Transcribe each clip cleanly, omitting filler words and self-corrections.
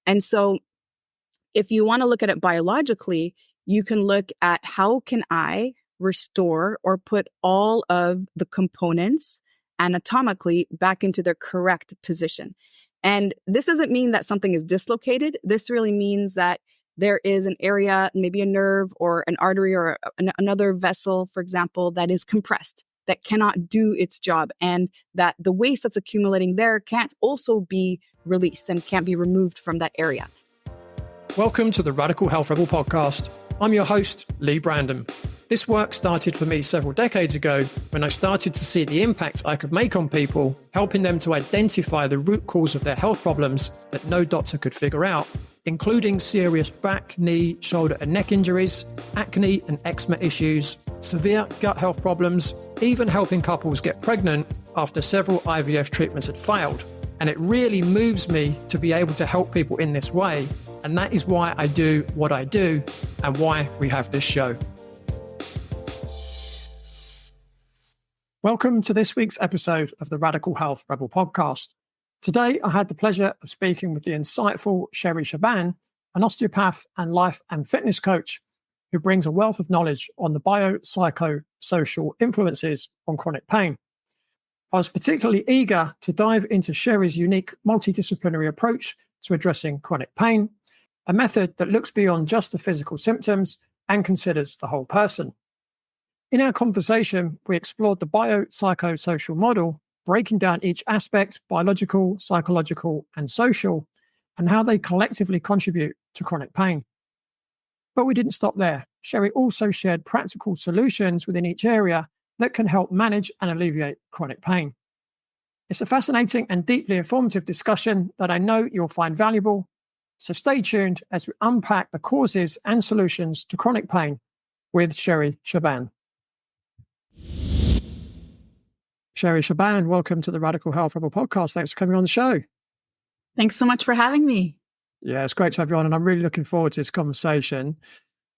And so if you want to look at it biologically, you can look at how can I restore or put all of the components anatomically back into their correct position. And this doesn't mean that something is dislocated. This really means that there is an area, maybe a nerve or an artery or another vessel, for example, that is compressed, that cannot do its job, and that the waste that's accumulating there can't also be released and can't be removed from that area. Welcome to the Radical Health Rebel podcast. I'm your host, Lee Brandon. This work started for me several decades ago when I started to see the impact I could make on people, helping them to identify the root cause of their health problems that no doctor could figure out, including serious back, knee, shoulder and neck injuries, acne and eczema issues, severe gut health problems, even helping couples get pregnant after several IVF treatments had failed. And it really moves me to be able to help people in this way. And that is why I do what I do and why we have this show. Welcome to this week's episode of the Radical Health Rebel podcast. Today, I had the pleasure of speaking with the insightful Sherry Shaban, an osteopath and life and fitness coach who brings a wealth of knowledge on the biopsychosocial influences on chronic pain. I was particularly eager to dive into Sherry's unique multi-disciplinary approach to addressing chronic pain, a method that looks beyond just the physical symptoms and considers the whole person. In our conversation, we explored the biopsychosocial model, breaking down each aspect, biological, psychological, and social, and how they collectively contribute to chronic pain. But we didn't stop there. Sherry also shared practical solutions within each area that can help manage and alleviate chronic pain. It's a fascinating and deeply informative discussion that I know you'll find valuable. So stay tuned as we unpack the causes and solutions to chronic pain with Sherry Shaban. Sherry Shaban, welcome to the Radical Health Rebel podcast. Thanks for coming on the show. Thanks so much for having me. Yeah, it's great to have you on, and I'm really looking forward to this conversation.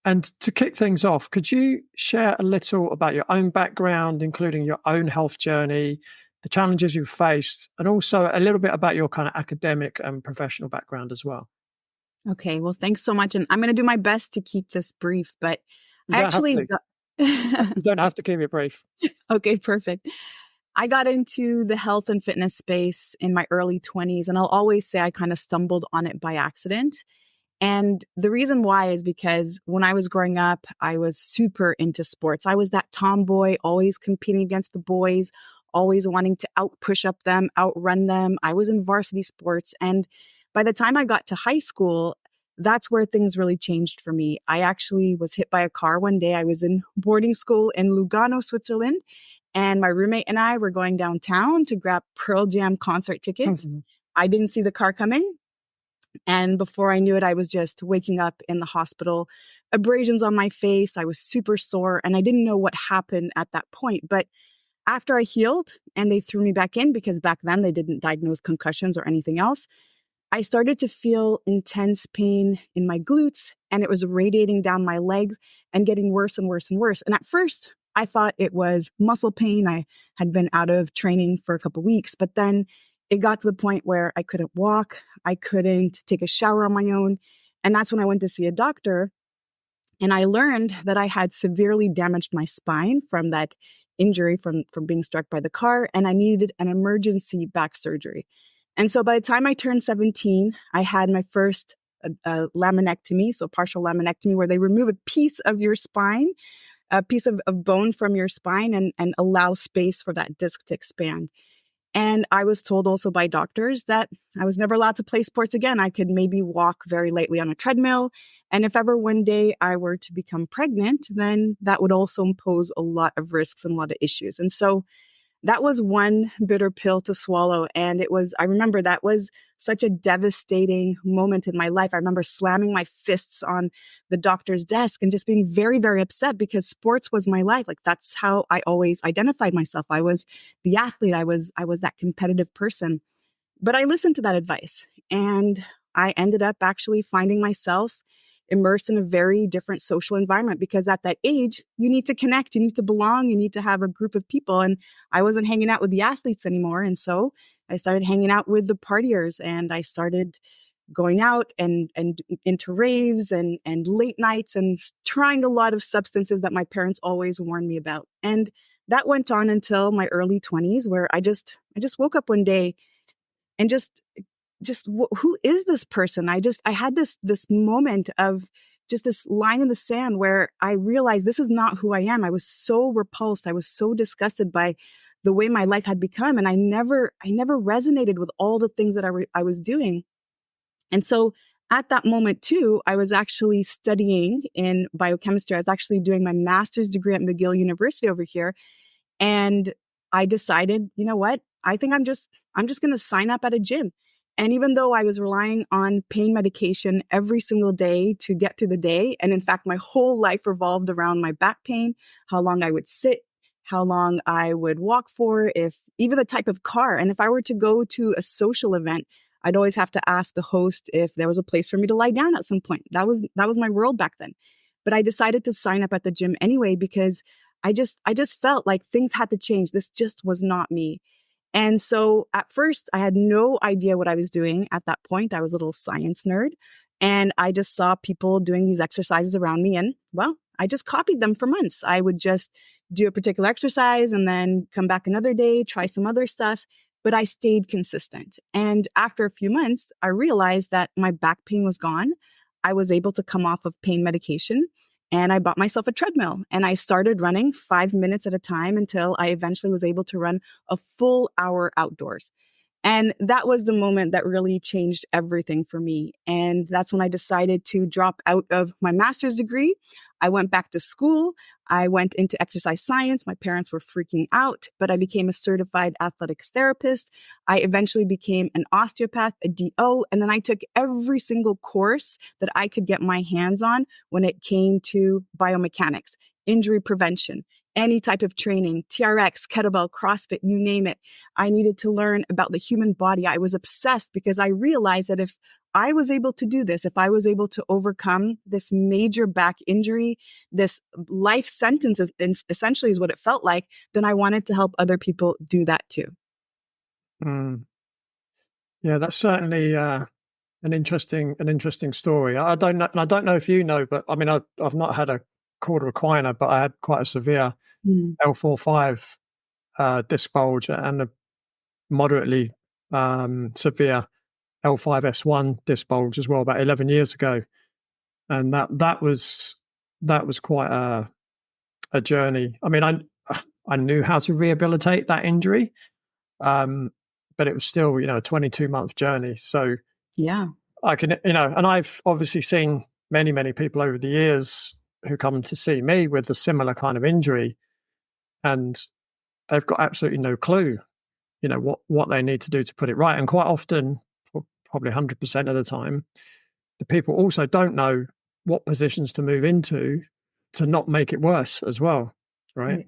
And to kick things off, could you share a little about your own background, including your own health journey, the challenges you've faced, and also a little bit about your kind of academic and professional background as well? Okay, well, thanks so much. And I'm going to do my best to keep this brief, but You don't have to keep it brief. Okay, perfect. I got into the health and fitness space in my early 20s, and I'll always say I kind of stumbled on it by accident. And the reason why is because when I was growing up, I was super into sports. I was that tomboy, always competing against the boys, always wanting to out-push up them, outrun them. I was in varsity sports. And by the time I got to high school, that's where things really changed for me. I actually was hit by a car one day. I was in boarding school in Lugano, Switzerland, and my roommate and I were going downtown to grab Pearl Jam concert tickets. Mm-hmm. I didn't see the car coming. And before I knew it, I was just waking up in the hospital, abrasions on my face. I was super sore and I didn't know what happened at that point. But after I healed and they threw me back in, because back then they didn't diagnose concussions or anything else, I started to feel intense pain in my glutes, and it was radiating down my legs and getting worse and worse and worse. And at first I thought it was muscle pain. I had been out of training for a couple of weeks, but then it got to the point where I couldn't walk. I couldn't take a shower on my own. And that's when I went to see a doctor. And I learned that I had severely damaged my spine from that injury from being struck by the car. And I needed an emergency back surgery. And so by the time I turned 17, I had my first laminectomy, so partial laminectomy, where they remove a piece of your spine, a piece of bone from your spine and allow space for that disc to expand. And I was told also by doctors that I was never allowed to play sports again. I could maybe walk very lightly on a treadmill. And if ever one day I were to become pregnant, then that would also impose a lot of risks and a lot of issues. And so that was one bitter pill to swallow. And I remember that was such a devastating moment in my life. I remember slamming my fists on the doctor's desk and just being very, very upset because sports was my life. Like, that's how I always identified myself. I was the athlete. I was that competitive person. But I listened to that advice, and I ended up actually finding myself immersed in a very different social environment, because at that age, you need to connect, you need to belong, you need to have a group of people. And I wasn't hanging out with the athletes anymore. And so I started hanging out with the partiers, and I started going out and into raves and late nights and trying a lot of substances that my parents always warned me about. And that went on until my early 20s, where I just woke up one day and who is this person? I had this moment of just this line in the sand where I realized this is not who I am. I was so repulsed. I was so disgusted by the way my life had become. And I never resonated with all the things that I was doing. And so at that moment too, I was actually studying in biochemistry. I was actually doing my master's degree at McGill University over here. And I decided, you know what? I think I'm just going to sign up at a gym. And even though I was relying on pain medication every single day to get through the day, and in fact, my whole life revolved around my back pain, how long I would sit, how long I would walk for, if even the type of car. And if I were to go to a social event, I'd always have to ask the host if there was a place for me to lie down at some point. That was my world back then. But I decided to sign up at the gym anyway because I just felt like things had to change. This just was not me. And so at first, I had no idea what I was doing at that point. I was a little science nerd. And I just saw people doing these exercises around me. And well, I just copied them for months. I would just do a particular exercise and then come back another day, try some other stuff. But I stayed consistent. And after a few months, I realized that my back pain was gone. I was able to come off of pain medication. And I bought myself a treadmill and I started running 5 minutes at a time until I eventually was able to run a full hour outdoors. And that was the moment that really changed everything for me. And that's when I decided to drop out of my master's degree. I went back to school. I went into exercise science. My parents were freaking out, but I became a certified athletic therapist. I eventually became an osteopath, a DO, and then I took every single course that I could get my hands on when it came to biomechanics, injury prevention, any type of training, TRX, kettlebell, CrossFit, you name it. I needed to learn about the human body. I was obsessed because I realized that if I was able to do this, if I was able to overcome this major back injury, this life sentence essentially is what it felt like, then I wanted to help other people do that too. Mm. Yeah, that's certainly an interesting story. I don't know, and I don't know if you know, but I mean, I've not had a quarter equina, but I had quite a severe L4-5 disc bulge and a moderately severe L5S1 disc bulge as well about 11 years ago, and that was quite a journey. I mean, I knew how to rehabilitate that injury, but it was still a 22-month journey. So yeah, I can and I've obviously seen many people over the years who come to see me with a similar kind of injury, and they've got absolutely no clue, what they need to do to put it right. And quite often, probably 100% of the time, the people also don't know what positions to move into to not make it worse as well, right?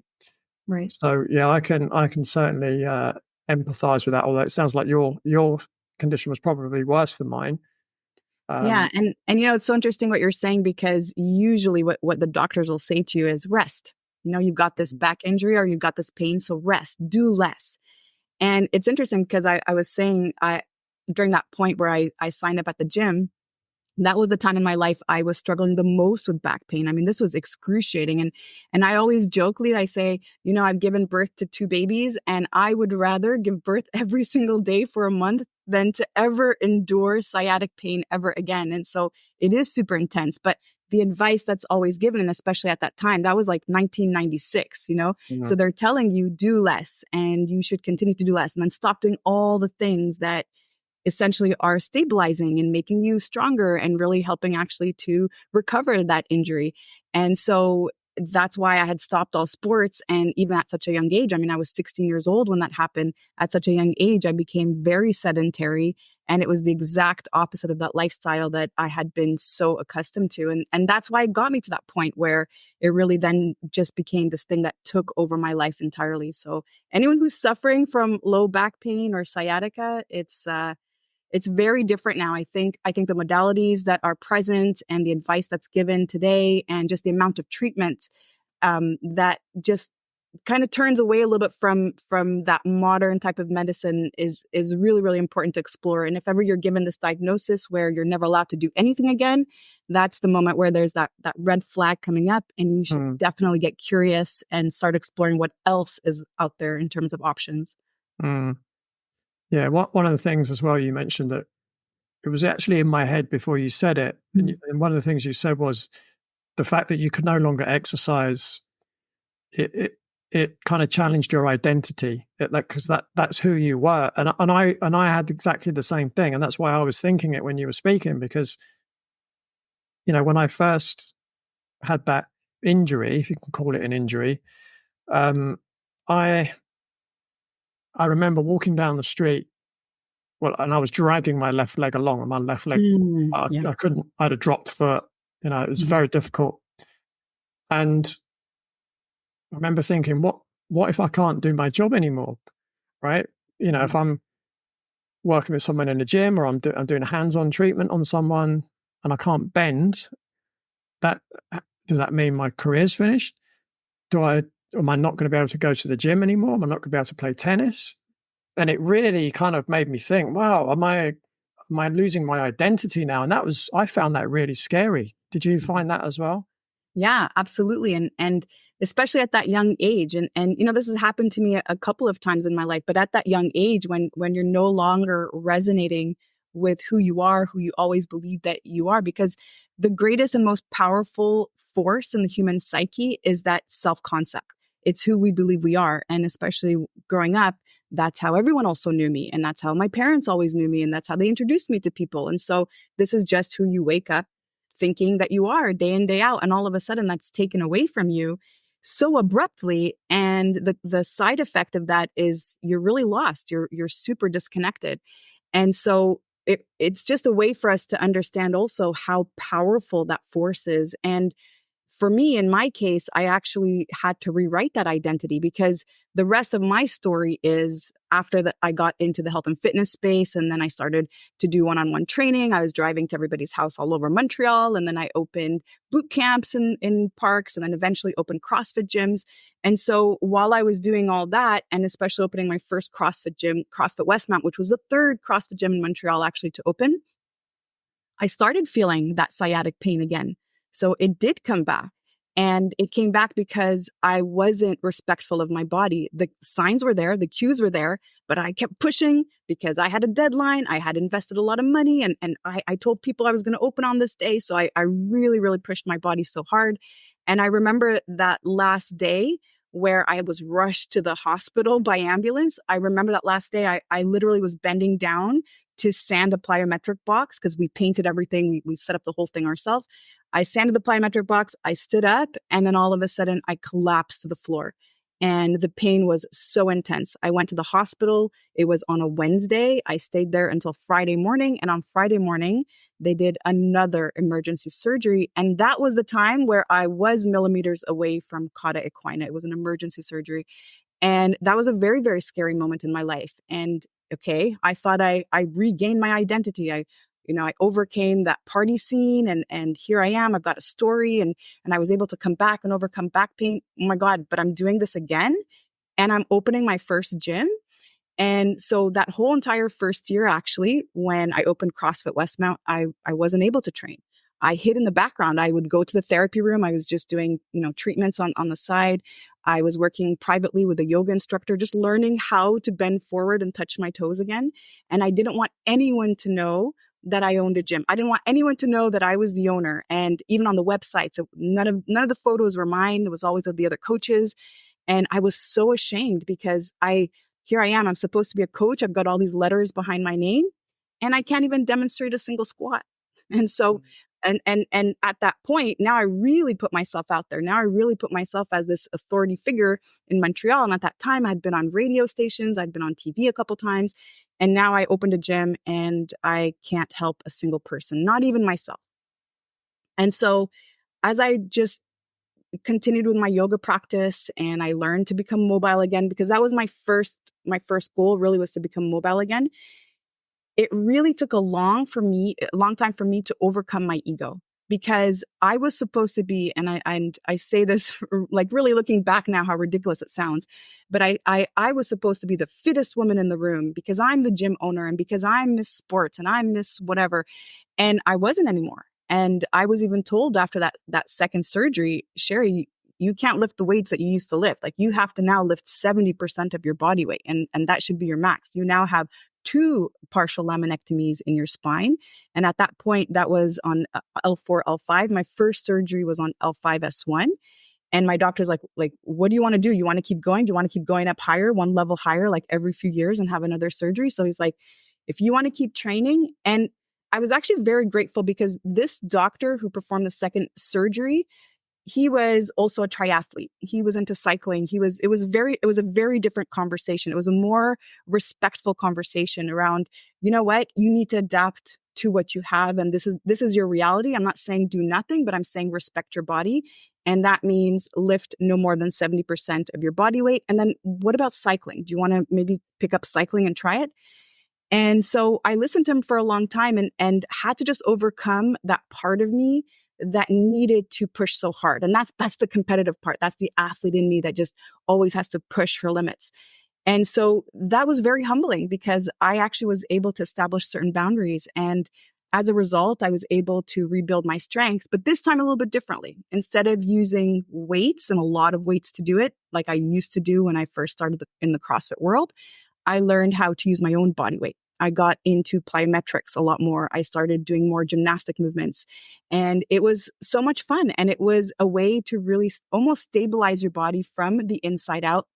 Right. So yeah, I can certainly empathize with that. Although it sounds like your condition was probably worse than mine. Yeah. And it's so interesting what you're saying, because usually what the doctors will say to you is rest. You've got this back injury or you've got this pain, so rest, do less. And it's interesting because I was saying during that point where I signed up at the gym, that was the time in my life I was struggling the most with back pain. I mean, this was excruciating. And I always jokingly, I say, I've given birth to 2 babies and I would rather give birth every single day for a month than to ever endure sciatic pain ever again. And so it is super intense, but the advice that's always given, and especially at that time, that was like 1996, So they're telling you do less and you should continue to do less and then stop doing all the things that essentially are stabilizing and making you stronger and really helping actually to recover that injury. And so that's why I had stopped all sports. And even at such a young age, I mean, I was 16 years old when that happened. At such a young age, I became very sedentary. And it was the exact opposite of that lifestyle that I had been so accustomed to. And that's why it got me to that point where it really then just became this thing that took over my life entirely. So anyone who's suffering from low back pain or sciatica, it's very different now. I think the modalities that are present and the advice that's given today and just the amount of treatment that just kind of turns away a little bit from that modern type of medicine is really, really important to explore. And if ever you're given this diagnosis where you're never allowed to do anything again, that's the moment where there's that red flag coming up, and you should Mm, definitely get curious and start exploring what else is out there in terms of options. mm. Yeah, one of the things as well, you mentioned that it was actually in my head before you said it, and, Mm. and one of the things you said was the fact that you could no longer exercise. It kind of challenged your identity, because that's who you were, and I had exactly the same thing, and that's why I was thinking it when you were speaking, because when I first had that injury, if you can call it an injury, um, I I remember walking down the street. Well, and I was dragging my left leg along, and my left leg, Yeah. I couldn't. I had a dropped foot. It was Mhm. very difficult. And I remember thinking, what if I can't do my job anymore? Right? If Mhm. I'm working with someone in the gym, or I'm doing a hands-on treatment on someone, and I can't bend, that does that mean my career's finished? Am I not going to be able to go to the gym anymore? Am I not going to be able to play tennis? And it really kind of made me think, wow, am I losing my identity now? And I found that really scary. Did you find that as well? Yeah, absolutely. And especially at that young age. And this has happened to me a couple of times in my life, but at that young age when you're no longer resonating with who you are, who you always believed that you are, because the greatest and most powerful force in the human psyche is that self-concept. It's who we believe we are. And especially growing up, that's how everyone also knew me. And that's how my parents always knew me. And that's how they introduced me to people. And so this is just who you wake up thinking that you are day in, day out. And all of a sudden that's taken away from you so abruptly. And the side effect of that is you're really lost. You're super disconnected. And so it's just a way for us to understand also how powerful that force is. And for me, in my case, I actually had to rewrite that identity, because the rest of my story is after that I got into the health and fitness space, and then I started to do one-on-one training. I was driving to everybody's house all over Montreal, and then I opened boot camps in parks, and then eventually opened CrossFit gyms. And so while I was doing all that, and especially opening my first CrossFit gym, CrossFit Westmount, which was the third CrossFit gym in Montreal actually to open, I started feeling that sciatic pain again. So it did come back. And it came back because I wasn't respectful of my body. The signs were there, the cues were there, but I kept pushing because I had a deadline. I had invested a lot of money, and I told people I was going to open on this day. So I really, really pushed my body so hard. And I remember that last day where I was rushed to the hospital by ambulance. I remember that last day, I literally was bending down to sand a plyometric box because we painted everything. We set up the whole thing ourselves. I sanded the plyometric box. I stood up, and then all of a sudden I collapsed to the floor. And the pain was so intense. I went to the hospital. It was on a Wednesday. I stayed there until Friday morning. And on Friday morning, they did another emergency surgery. And that was the time where I was millimeters away from cauda equina. It was an emergency surgery. And that was a very, very scary moment in my life. And okay, I thought I regained my identity. I overcame that party scene, and here I am. I've got a story, and I was able to come back and overcome back pain. Oh my God, but I'm doing this again, and I'm opening my first gym. And so that whole entire first year, actually, when I opened CrossFit Westmount, I wasn't able to train. I hid in the background. I would go to the therapy room. I was just doing, treatments on the side. I was working privately with a yoga instructor, just learning how to bend forward and touch my toes again. And I didn't want anyone to know that I owned a gym. I didn't want anyone to know that I was the owner. And even on the website, so none of the photos were mine. It was always of the other coaches. And I was so ashamed because here I am. I'm supposed to be a coach. I've got all these letters behind my name, and I can't even demonstrate a single squat. And so, and at that point, now I really put myself out there. Now I really put myself as this authority figure in Montreal. And at that time, I'd been on radio stations. I'd been on TV a couple times. And now I opened a gym, and I can't help a single person, not even myself. And so as I just continued with my yoga practice, and I learned to become mobile again, because that was my first goal really, was to become mobile again. It really took a long time for me to overcome my ego. because I was supposed to be, and I say this like really looking back now, how ridiculous it sounds, but I was supposed to be the fittest woman in the room because I'm the gym owner and because I'm Miss Sports and I'm Miss whatever. And I wasn't anymore. And I was even told after that second surgery, Sherry, you can't lift the weights that you used to lift. Like you have to now lift 70% of your body weight. And that should be your max. You now have two partial laminectomies in your spine. And at that point, that was on L4, L5. My first surgery was on L5S1. And my doctor's like, what do you want to do? You want to keep going? Do you want to keep going up higher, one level higher, like every few years and have another surgery? So he's like, if you want to keep training. And I was actually very grateful because this doctor who performed the second surgery, he was also a triathlete. He was into cycling. It was a very different conversation. It was a more respectful conversation around, you know what, you need to adapt to what you have. And this is your reality. I'm not saying do nothing, but I'm saying respect your body. And that means lift no more than 70% of your body weight. And then what about cycling? Do you want to maybe pick up cycling and try it? And so I listened to him for a long time and had to just overcome that part of me that needed to push so hard. And that's the competitive part. That's the athlete in me that just always has to push her limits. And so that was very humbling because I actually was able to establish certain boundaries. And as a result, I was able to rebuild my strength, but this time a little bit differently. Instead of using weights and a lot of weights to do it, like I used to do when I first started in the CrossFit world, I learned how to use my own body weight. I got into plyometrics a lot more. I started doing more gymnastic movements. And it was so much fun. And it was a way to really almost stabilize your body from the inside out.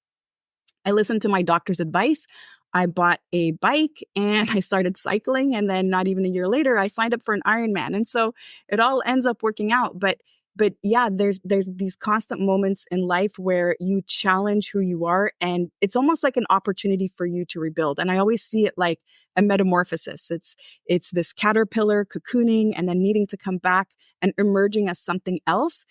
I listened to my doctor's advice. I bought a bike and I started cycling. And then not even a year later, I signed up for an Ironman. And so it all ends up working out. But yeah, there's these constant moments in life where you challenge who you are, and it's almost like an opportunity for you to rebuild. And I always see it like a metamorphosis. It's this caterpillar cocooning and then needing to come back and emerging as something else.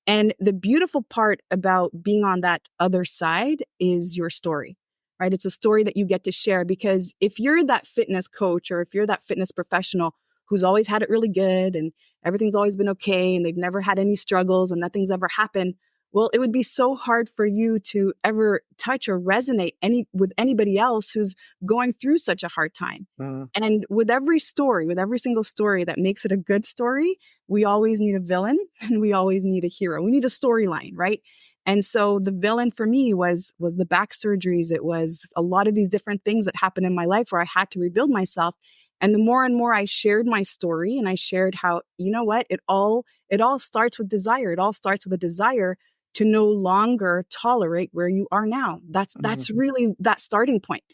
And the beautiful part about being on that other side is your story, right? It's a story that you get to share, because if you're that fitness coach or if you're that fitness professional who's always had it really good and everything's always been okay and they've never had any struggles and nothing's ever happened, well, it would be so hard for you to ever touch or resonate with anybody else who's going through such a hard time. And with every single story that makes it a good story, we always need a villain and we always need a hero. We need a storyline, right? And so the villain for me was the back surgeries. It was a lot of these different things that happened in my life where I had to rebuild myself. And the more and more I shared my story and I shared how, you know what, it all starts with desire. It all starts with a desire to no longer tolerate where you are now. That's really that starting point.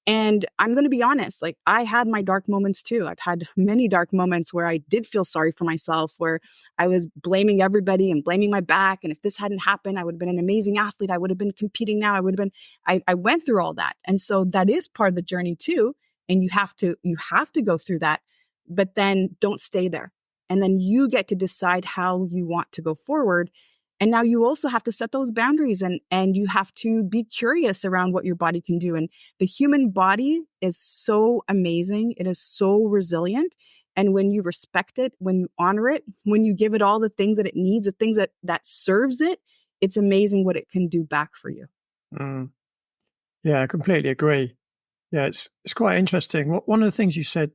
And I'm going to be honest, like I had my dark moments too. I've had many dark moments where I did feel sorry for myself, where I was blaming everybody and blaming my back. And if this hadn't happened, I would have been an amazing athlete. I would have been competing now. I went through all that. And so that is part of the journey too. And you have to go through that, but then don't stay there. And then you get to decide how you want to go forward. And now you also have to set those boundaries and you have to be curious around what your body can do. And the human body is so amazing. It is so resilient. And when you respect it, when you honor it, when you give it all the things that it needs, the things that serves it, it's amazing what it can do back for you. Yeah, I completely agree. Yeah, it's quite interesting. One of the things you said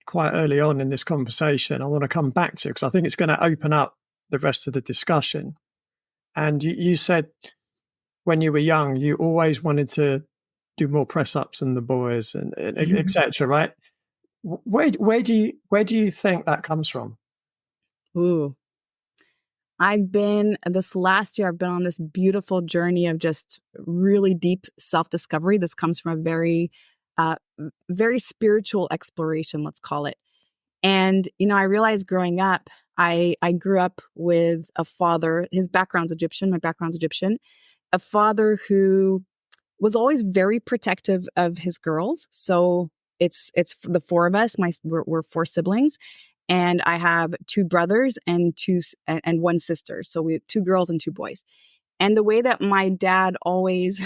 quite early on in this conversation, I want to come back to, because I think it's going to open up the rest of the discussion. And you said when you were young, you always wanted to do more press-ups than the boys and et cetera, right? Where do you think that comes from? Ooh. This last year, I've been on this beautiful journey of just really deep self-discovery. This comes from a very, very spiritual exploration, let's call it. And, I realized growing up, I grew up with a father, his background's Egyptian, my background's Egyptian, a father who was always very protective of his girls. So it's the four of us, we're four siblings. And I have two brothers and one sister. So we have two girls and two boys. And the way that my dad always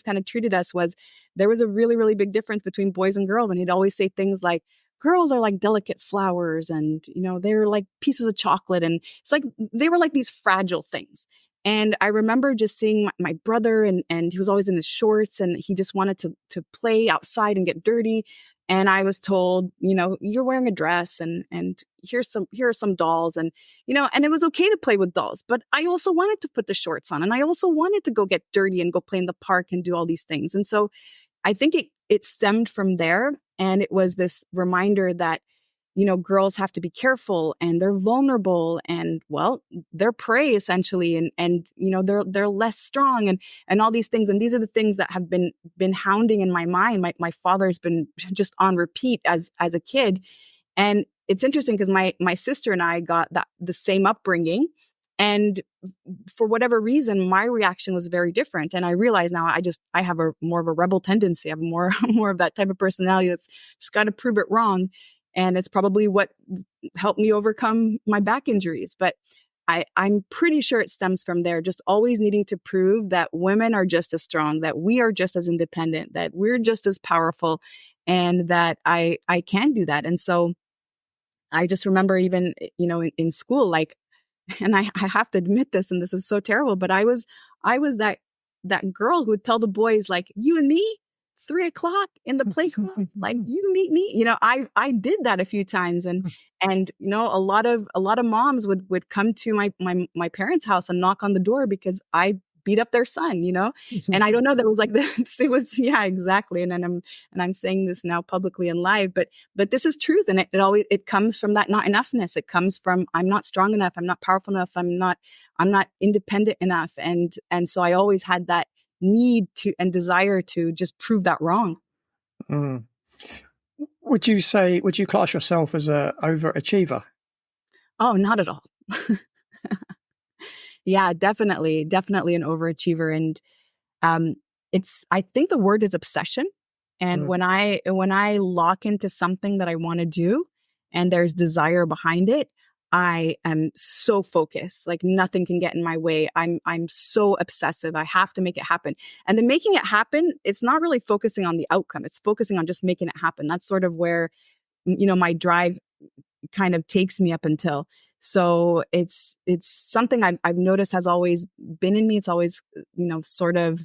kind of treated us was there was a really, really big difference between boys and girls. And he'd always say things like, girls are like delicate flowers and, they're like pieces of chocolate. And it's like they were like these fragile things. And I remember just seeing my brother and he was always in his shorts and he just wanted to play outside and get dirty. And I was told, you're wearing a dress and here are some dolls and it was okay to play with dolls, but I also wanted to put the shorts on and I also wanted to go get dirty and go play in the park and do all these things. And so I think it stemmed from there. And it was this reminder that, girls have to be careful and they're vulnerable and, well, they're prey essentially. And they're less strong and all these things. And these are the things that have been hounding in my mind. My father's been just on repeat as a kid. And it's interesting because my sister and I got the same upbringing. And for whatever reason, my reaction was very different. And I realize now I have more of a rebel tendency. I have more of that type of personality that's just got to prove it wrong. And it's probably what helped me overcome my back injuries. But I'm pretty sure it stems from there, just always needing to prove that women are just as strong, that we are just as independent, that we're just as powerful, and that I can do that. And so I just remember even, in school, like, and I have to admit this, and this is so terrible, but I was that girl who would tell the boys, like, you and me, 3 o'clock in the playground, like, you meet me. I did that a few times, and a lot of moms would come to my parents' house and knock on the door because I beat up their son, and I don't know that it was like this. It was, yeah, exactly. And I'm saying this now publicly and live, but this is truth. And it comes from that not enoughness. It comes from, I'm not strong enough. I'm not powerful enough. I'm not independent enough. And so I always had that need to and desire to just prove that wrong. Mm. Would you class yourself as a overachiever? Oh, not at all. Yeah, definitely an overachiever. And I think the word is obsession. And when I lock into something that I want to do and there's desire behind it, I am so focused, like nothing can get in my way. I'm so obsessive. I have to make it happen. And then making it happen, it's not really focusing on the outcome. It's focusing on just making it happen. That's sort of where, my drive kind of takes me up until. So it's something I've noticed has always been in me. It's always, sort of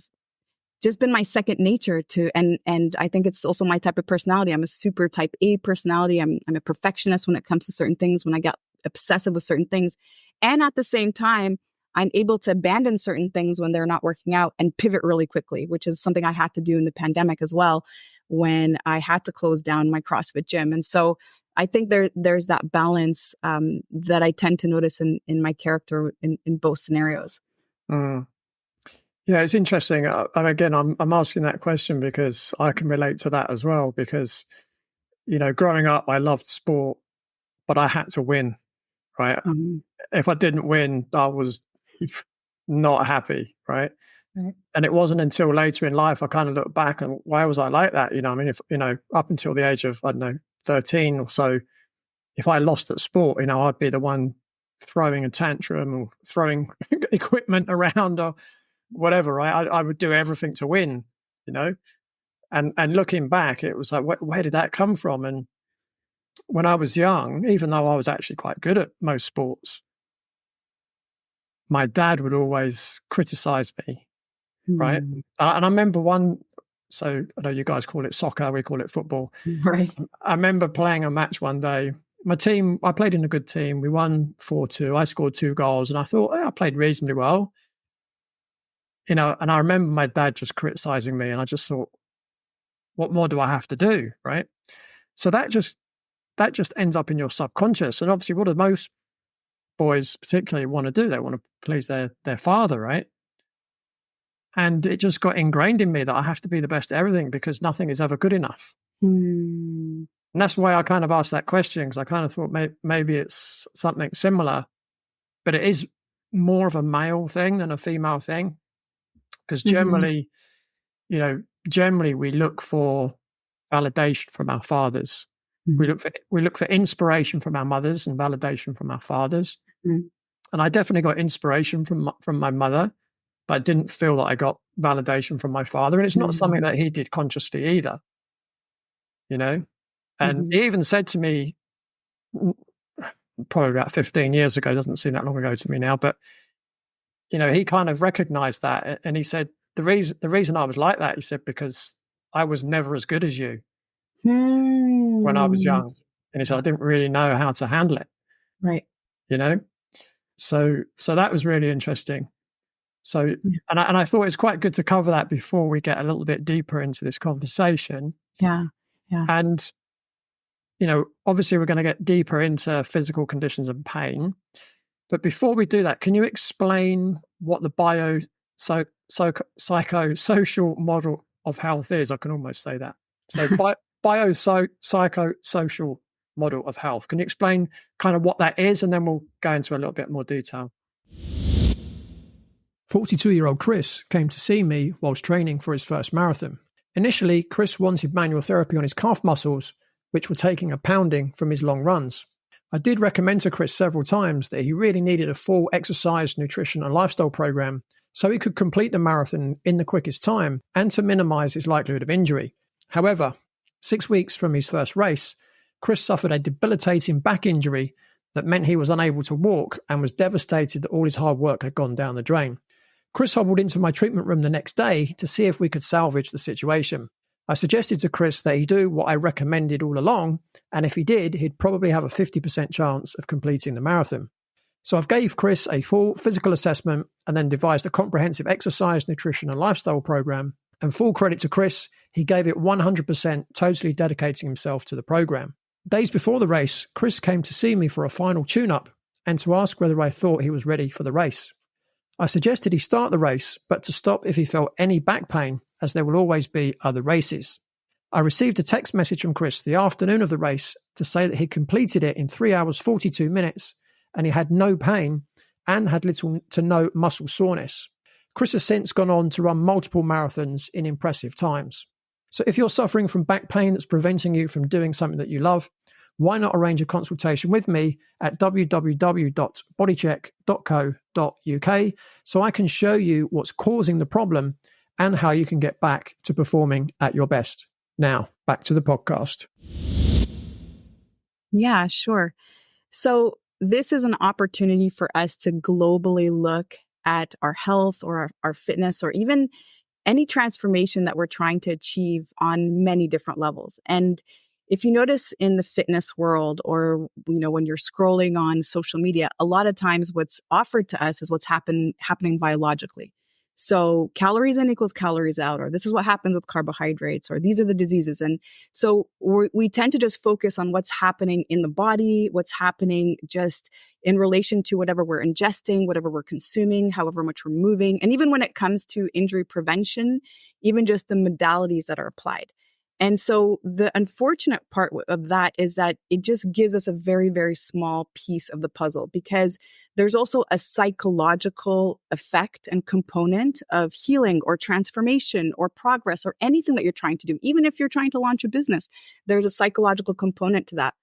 just been my second nature and I think it's also my type of personality. I'm a super type A personality. I'm a perfectionist when it comes to certain things, when I get obsessive with certain things. And at the same time, I'm able to abandon certain things when they're not working out and pivot really quickly, which is something I had to do in the pandemic as well, when I had to close down my CrossFit gym. And so I think there's that balance that I tend to notice in my character in both scenarios. Mm. Yeah, it's interesting. Again, I'm asking that question because I can relate to that as well. Because growing up, I loved sport, but I had to win. Right? If I didn't win, I was not happy. Right? Mm-hmm. And it wasn't until later in life I kind of looked back and why was I like that? I mean, if up until the age of 13 or so, if I lost at sport, I'd be the one throwing a tantrum or throwing equipment around or whatever, right? I would do everything to win, and looking back, it was like, where did that come from? And when I was young, even though I was actually quite good at most sports, my dad would always criticize me, right? And I remember so I know you guys call it soccer, we call it football. Right. I remember playing a match one day. My team, I played in a good team. We won 4-2. I scored 2 goals and I thought, I played reasonably well. And I remember my dad just criticizing me and I just thought, what more do I have to do? Right. So that just ends up in your subconscious. And obviously what do most boys particularly want to do? They want to please their father, right? And it just got ingrained in me that I have to be the best at everything because nothing is ever good enough. And that's why I kind of asked that question, because I kind of thought maybe it's something similar, but it is more of a male thing than a female thing. Because generally, we look for validation from our fathers. We look for inspiration from our mothers and validation from our fathers. And I definitely got inspiration from my mother, but I didn't feel that I got validation from my father. And it's not something that he did consciously either. And he even said to me, probably about 15 years ago, doesn't seem that long ago to me now, but he kind of recognized that. And he said, the reason I was like that, he said, because I was never as good as you when I was Hmm. young. And he said, I didn't really know how to handle it, Right. you know? So that was really interesting. So, Yeah. and I thought it's quite good to cover that before we get a little bit deeper into this conversation. Yeah. Yeah. And, obviously we're going to get deeper into physical conditions and pain. But before we do that, can you explain what the psychosocial model of health is? I can almost say that. So psychosocial model of health. Can you explain kind of what that is? And then we'll go into a little bit more detail. 42-year-old Chris came to see me whilst training for his first marathon. Initially, Chris wanted manual therapy on his calf muscles, which were taking a pounding from his long runs. I did recommend to Chris several times that he really needed a full exercise, nutrition, and lifestyle program so he could complete the marathon in the quickest time and to minimize his likelihood of injury. However, 6 weeks from his first race, Chris suffered a debilitating back injury that meant he was unable to walk and was devastated that all his hard work had gone down the drain. Chris hobbled into my treatment room the next day to see if we could salvage the situation. I suggested to Chris that he do what I recommended all along, and if he did, he'd probably have a 50% chance of completing the marathon. So I've gave Chris a full physical assessment and then devised a comprehensive exercise, nutrition and lifestyle program. And full credit to Chris, he gave it 100%, totally dedicating himself to the program. Days before the race, Chris came to see me for a final tune-up and to ask whether I thought he was ready for the race. I suggested he start the race, but to stop if he felt any back pain, as there will always be other races. I received a text message from Chris the afternoon of the race to say that he completed it in 3 hours 42 minutes and he had no pain and had little to no muscle soreness. Chris has since gone on to run multiple marathons in impressive times. So if you're suffering from back pain that's preventing you from doing something that you love, why not arrange a consultation with me at www.bodycheck.co.uk so I can show you what's causing the problem and how you can get back to performing at your best. Now, back to the podcast. Yeah, sure. So this is an opportunity for us to globally look at our health or our fitness or even any transformation that we're trying to achieve on many different levels. And if you notice in the fitness world or, when you're scrolling on social media, a lot of times what's offered to us is what's happening biologically. So calories in equals calories out, or this is what happens with carbohydrates, or these are the diseases. And so we tend to just focus on what's happening in the body, what's happening just in relation to whatever we're ingesting, whatever we're consuming, however much we're moving. And even when it comes to injury prevention, even just the modalities that are applied. And so the unfortunate part of that is that it just gives us a very, very small piece of the puzzle, because there's also a psychological effect and component of healing or transformation or progress or anything that you're trying to do. Even if you're trying to launch a business, there's a psychological component to that.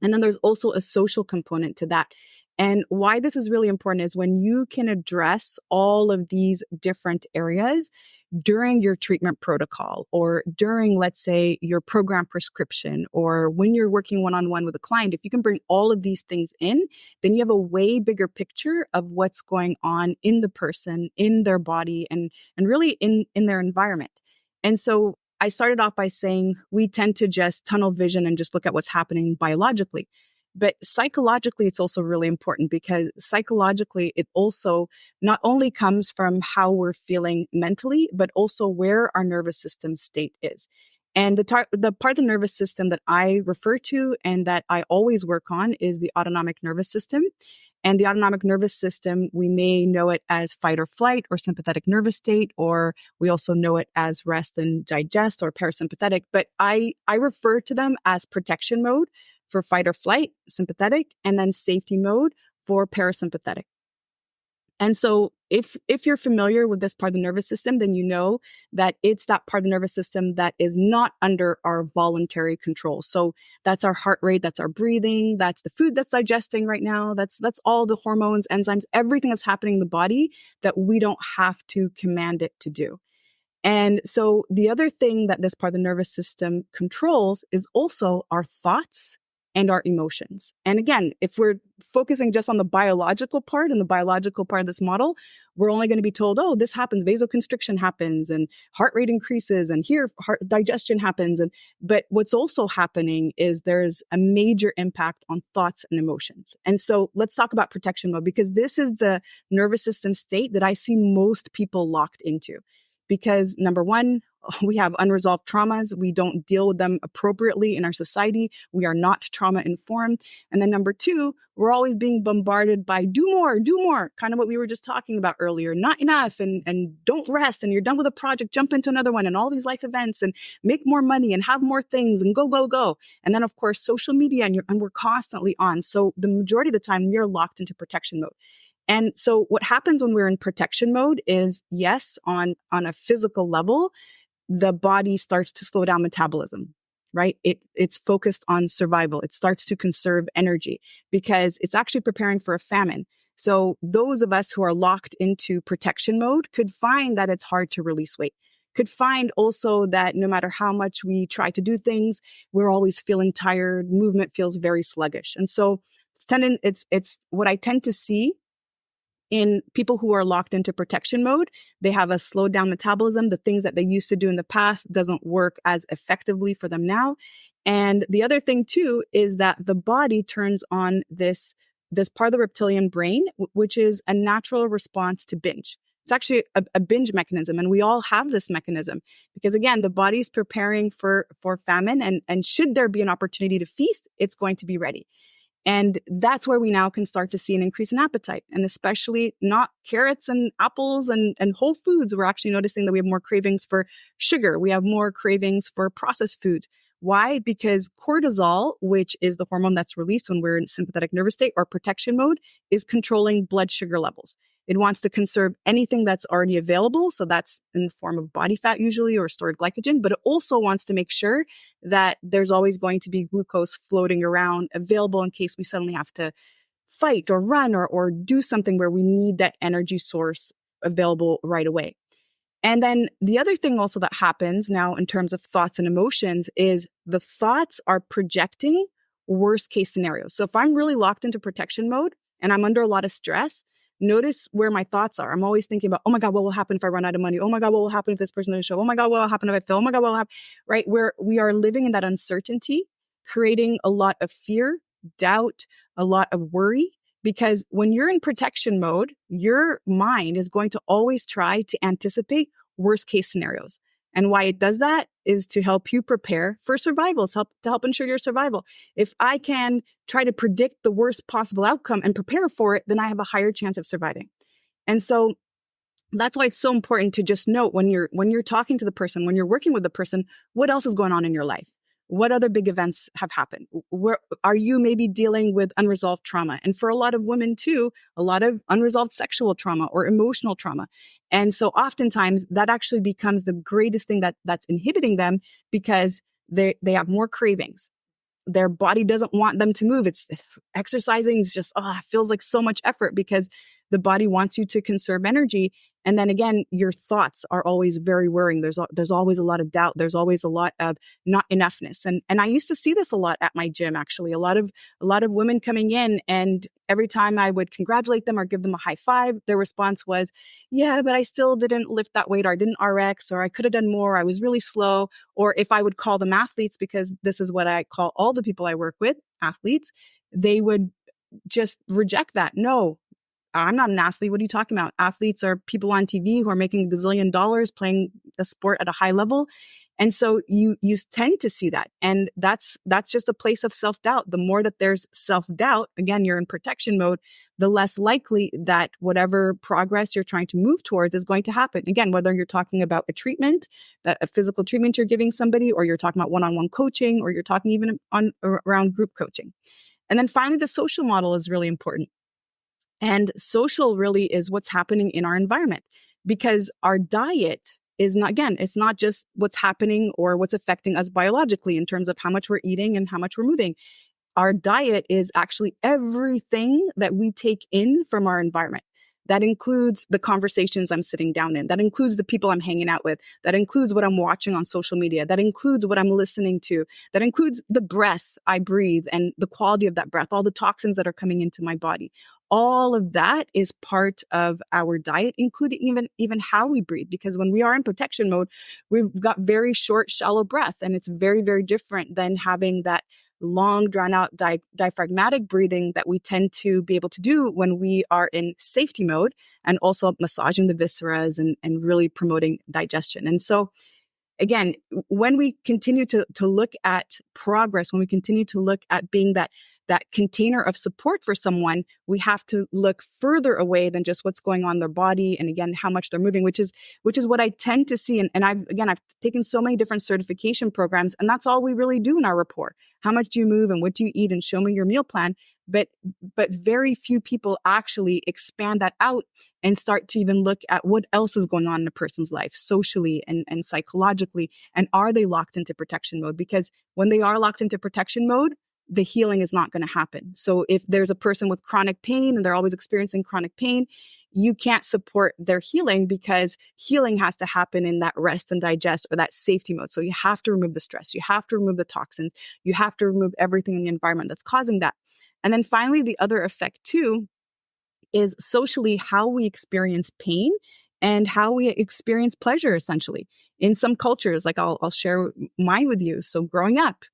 And then there's also a social component to that. And why this is really important is when you can address all of these different areas during your treatment protocol or during, let's say, your program prescription or when you're working one-on-one with a client, if you can bring all of these things in, then you have a way bigger picture of what's going on in the person, in their body, and really in their environment. And so I started off by saying we tend to just tunnel vision and just look at what's happening biologically. But psychologically, it's also really important because psychologically, it also not only comes from how we're feeling mentally, but also where our nervous system state is. And the part of the nervous system that I refer to and that I always work on is the autonomic nervous system. And the autonomic nervous system, we may know it as fight or flight or sympathetic nervous state, or we also know it as rest and digest or parasympathetic. But I refer to them as protection mode for fight or flight, sympathetic, and then safety mode for parasympathetic. And so if you're familiar with this part of the nervous system, then you know that it's that part of the nervous system that is not under our voluntary control. So that's our heart rate, that's our breathing, that's the food that's digesting right now, that's all the hormones, enzymes, everything that's happening in the body that we don't have to command it to do. And so the other thing that this part of the nervous system controls is also our thoughts and our emotions. And again, if we're focusing just on the biological part and the biological part of this model, we're only going to be told, oh, this happens, vasoconstriction happens, and heart rate increases, and here heart digestion happens. But what's also happening is there's a major impact on thoughts and emotions. And so let's talk about protection mode, because this is the nervous system state that I see most people locked into. Because number one, we have unresolved traumas. We don't deal with them appropriately in our society. We are not trauma informed. And then number two, we're always being bombarded by do more, kind of what we were just talking about earlier, not enough, and don't rest, and you're done with a project, jump into another one, and all these life events, and make more money and have more things, and go. And then of course, social media, and we're constantly on. So the majority of the time we are locked into protection mode. And so what happens when we're in protection mode is, yes, on a physical level, the body starts to slow down metabolism, right? It's focused on survival. It starts to conserve energy because it's actually preparing for a famine. So those of us who are locked into protection mode could find that it's hard to release weight, could find also that no matter how much we try to do things, we're always feeling tired. Movement feels very sluggish. And so it's what I tend to see in people who are locked into protection mode. They have a slowed down metabolism. The things that they used to do in the past doesn't work as effectively for them now. And the other thing too is that the body turns on this part of the reptilian brain, which is a natural response to binge. It's actually a binge mechanism, and we all have this mechanism because, again, the body's preparing for famine, and should there be an opportunity to feast, it's going to be ready. And that's where we now can start to see an increase in appetite, and especially not carrots and apples and whole foods. We're actually noticing that we have more cravings for sugar. We have more cravings for processed food. Why? Because cortisol, which is the hormone that's released when we're in sympathetic nervous state or protection mode, is controlling blood sugar levels. It wants to conserve anything that's already available. So that's in the form of body fat usually, or stored glycogen, but it also wants to make sure that there's always going to be glucose floating around available in case we suddenly have to fight or run or do something where we need that energy source available right away. And then the other thing also that happens now in terms of thoughts and emotions is the thoughts are projecting worst case scenarios. So if I'm really locked into protection mode and I'm under a lot of stress, notice where my thoughts are. I'm always thinking about, oh my God, what will happen if I run out of money? Oh my God, what will happen if this person doesn't show? Oh my God, what will happen if I fail? Oh my God, what will happen? Right? Where we are living in that uncertainty, creating a lot of fear, doubt, a lot of worry. Because when you're in protection mode, your mind is going to always try to anticipate worst case scenarios. And why it does that is to help you prepare for survival, to help ensure your survival. If I can try to predict the worst possible outcome and prepare for it, then I have a higher chance of surviving. And so that's why it's so important to just note when you're talking to the person, when you're working with the person, what else is going on in your life? What other big events have happened? Where are you maybe dealing with unresolved trauma? And for a lot of women too, a lot of unresolved sexual trauma or emotional trauma. And so oftentimes that actually becomes the greatest thing that's inhibiting them, because they have more cravings. Their body doesn't want them to move. It's exercising is just, it feels like so much effort because the body wants you to conserve energy. And then again, your thoughts are always very worrying. There's always a lot of doubt. There's always a lot of not enoughness. And I used to see this a lot at my gym, actually. A lot of women coming in, and every time I would congratulate them or give them a high five, their response was, yeah, but I still didn't lift that weight, or I didn't RX, or I could have done more. I was really slow. Or if I would call them athletes, because this is what I call all the people I work with, athletes, they would just reject that. No, I'm not an athlete. What are you talking about? Athletes are people on TV who are making $1 gazillion playing a sport at a high level. And so you tend to see that. And that's just a place of self-doubt. The more that there's self-doubt, again, you're in protection mode, the less likely that whatever progress you're trying to move towards is going to happen. Again, whether you're talking about a treatment, a physical treatment you're giving somebody, or you're talking about one-on-one coaching, or you're talking even around group coaching. And then finally, the social model is really important. And social really is what's happening in our environment, because our diet is not, again, it's not just what's happening or what's affecting us biologically in terms of how much we're eating and how much we're moving. Our diet is actually everything that we take in from our environment. That includes the conversations I'm sitting down in. That includes the people I'm hanging out with. That includes what I'm watching on social media. That includes what I'm listening to. That includes the breath I breathe and the quality of that breath, all the toxins that are coming into my body. All of that is part of our diet, including even how we breathe. Because when we are in protection mode, we've got very short, shallow breath, and it's very, very different than having that long, drawn out diaphragmatic breathing that we tend to be able to do when we are in safety mode, and also massaging the visceras and really promoting digestion. And so again, when we continue to look at progress, when we continue to look at being that container of support for someone, we have to look further away than just what's going on in their body, and again, how much they're moving, which is what I tend to see. And I've taken so many different certification programs, and that's all we really do in our rapport. How much do you move and what do you eat, and show me your meal plan. But very few people actually expand that out and start to even look at what else is going on in a person's life socially and psychologically. And are they locked into protection mode? Because when they are locked into protection mode, the healing is not going to happen. So if there's a person with chronic pain and they're always experiencing chronic pain, you can't support their healing, because healing has to happen in that rest and digest, or that safety mode. So you have to remove the stress. You have to remove the toxins. You have to remove everything in the environment that's causing that. And then finally, the other effect too is socially how we experience pain and how we experience pleasure, essentially. In some cultures, like I'll share mine with you. So growing up,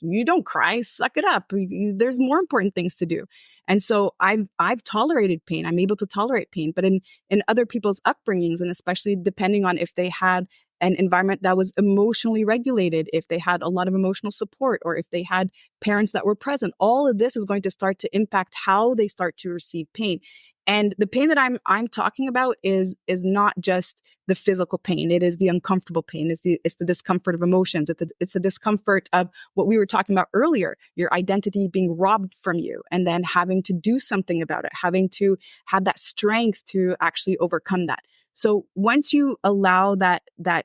you don't cry, suck it up. There's more important things to do. And so I've tolerated pain. I'm able to tolerate pain. But in other people's upbringings, and especially depending on if they had an environment that was emotionally regulated, if they had a lot of emotional support, or if they had parents that were present, all of this is going to start to impact how they start to receive pain. And the pain that I'm talking about is not just the physical pain. It is the uncomfortable pain. It's the discomfort of emotions. It's the discomfort of what we were talking about earlier, your identity being robbed from you, and then having to do something about it, having to have that strength to actually overcome that. So once you allow that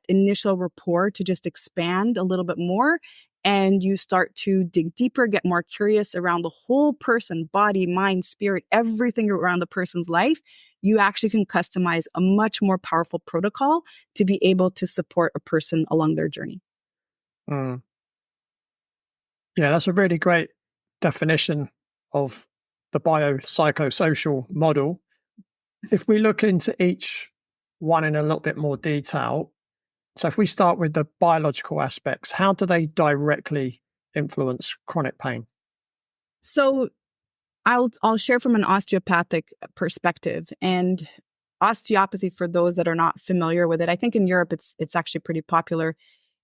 initial rapport to just expand a little bit more, and you start to dig deeper, get more curious around the whole person, body, mind, spirit, everything around the person's life, you actually can customize a much more powerful protocol to be able to support a person along their journey. Mm. Yeah, that's a really great definition of the biopsychosocial model. If we look into each one in a little bit more detail, so if we start with the biological aspects, how do they directly influence chronic pain? So I'll share from an osteopathic perspective. And osteopathy, for those that are not familiar with it, I think in Europe it's actually pretty popular.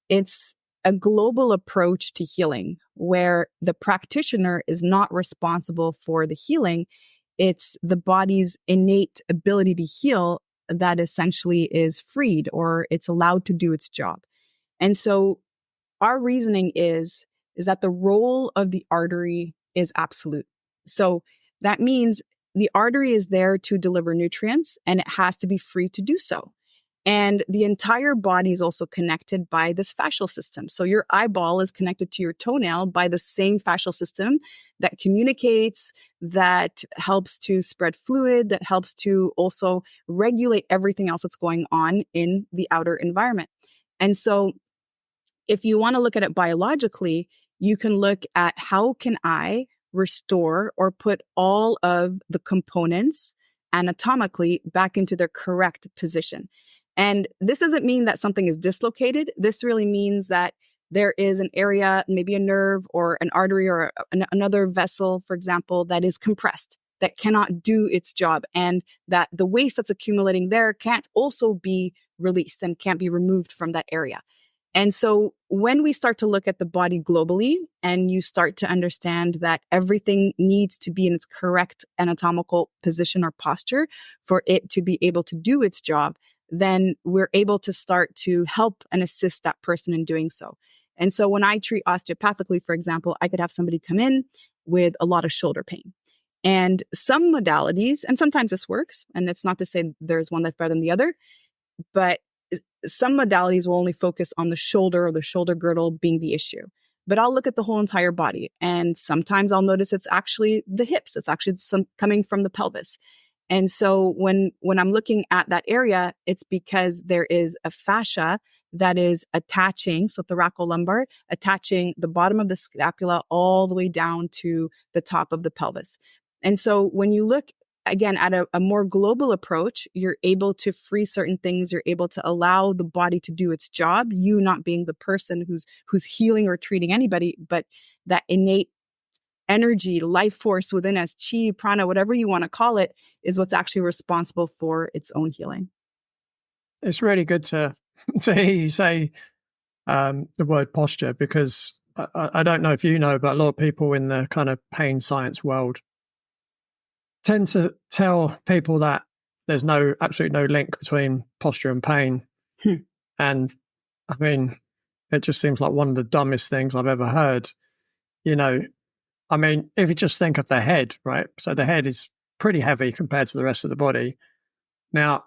It's a global approach to healing where the practitioner is not responsible for the healing. It's the body's innate ability to heal that essentially is freed, or it's allowed to do its job. And so our reasoning is that the role of the artery is absolute. So that means the artery is there to deliver nutrients, and it has to be free to do so. And the entire body is also connected by this fascial system. So your eyeball is connected to your toenail by the same fascial system that communicates, that helps to spread fluid, that helps to also regulate everything else that's going on in the outer environment. And so if you want to look at it biologically, you can look at how can I restore or put all of the components anatomically back into their correct position. And this doesn't mean that something is dislocated. This really means that there is an area, maybe a nerve or an artery or another vessel, for example, that is compressed, that cannot do its job, and that the waste that's accumulating there can't also be released and can't be removed from that area. And so when we start to look at the body globally, and you start to understand that everything needs to be in its correct anatomical position or posture for it to be able to do its job, then we're able to start to help and assist that person in doing so. And so when I treat osteopathically, for example, I could have somebody come in with a lot of shoulder pain. And some modalities, and sometimes this works, and it's not to say there's one that's better than the other, but some modalities will only focus on the shoulder or the shoulder girdle being the issue. But I'll look at the whole entire body. And sometimes I'll notice it's actually the hips. It's actually some coming from the pelvis. And so when I'm looking at that area, it's because there is a fascia that is attaching, so thoracolumbar, attaching the bottom of the scapula all the way down to the top of the pelvis. And so when you look again at a more global approach, you're able to free certain things. You're able to allow the body to do its job, you not being the person who's healing or treating anybody, but that innate energy, life force within us, chi, prana, whatever you want to call it, is what's actually responsible for its own healing. It's really good to hear you say the word posture, because I don't know if you know, but a lot of people in the kind of pain science world tend to tell people that there's absolutely no link between posture and pain. And I mean, it just seems like one of the dumbest things I've ever heard. I mean, if you just think of the head, right? So the head is pretty heavy compared to the rest of the body. Now,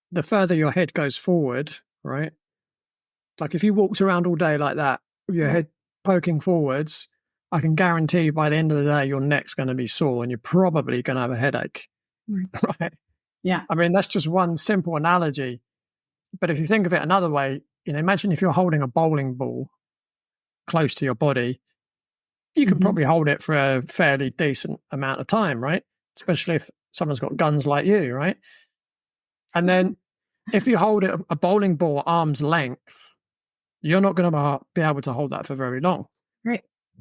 the further your head goes forward, right? Like if you walked around all day like that, with your head poking forwards, I can guarantee you by the end of the day, your neck's going to be sore and you're probably going to have a headache, right? Yeah. I mean, that's just one simple analogy. But if you think of it another way, imagine if you're holding a bowling ball close to your body, you can probably hold it for a fairly decent amount of time, right? Especially if someone's got guns like you, right? And then if you hold it a bowling ball at arm's length, you're not going to be able to hold that for very long.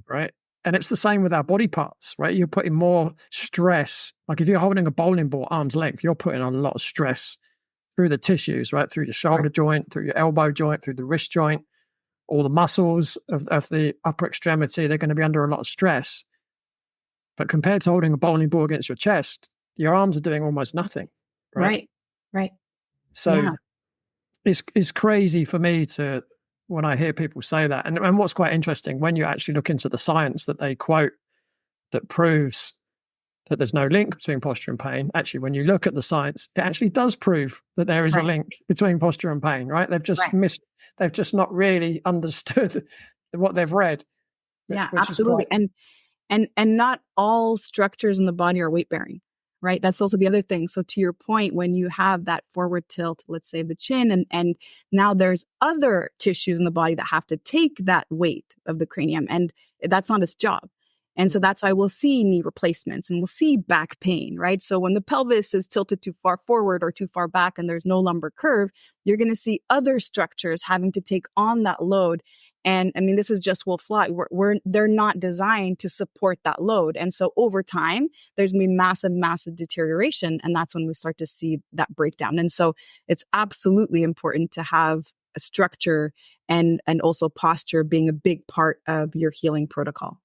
Right. And it's the same with our body parts, right? You're putting more stress. Like if you're holding a bowling ball at arm's length, you're putting on a lot of stress through the tissues, right? Through your shoulder joint, through your elbow joint, through the wrist joint, all the muscles of the upper extremity, they're going to be under a lot of stress. But compared to holding a bowling ball against your chest, your arms are doing almost nothing. Right. So it's crazy for me when I hear people say that. And what's quite interesting, when you actually look into the science that they quote that proves that there's no link between posture and pain, actually, when you look at the science, it actually does prove that there is a link between posture and pain, right? They've just they've just not really understood what they've read. Yeah, absolutely. And not all structures in the body are weight bearing, right? That's also the other thing. So to your point, when you have that forward tilt, let's say the chin, and now there's other tissues in the body that have to take that weight of the cranium, and that's not its job. And so that's why we'll see knee replacements and we'll see back pain, right? So when the pelvis is tilted too far forward or too far back and there's no lumbar curve, you're going to see other structures having to take on that load. And I mean, this is just Wolf's Law. They're not designed to support that load. And so over time, there's going to be massive deterioration. And that's when we start to see that breakdown. And so it's absolutely important to have a structure and also posture being a big part of your healing protocol.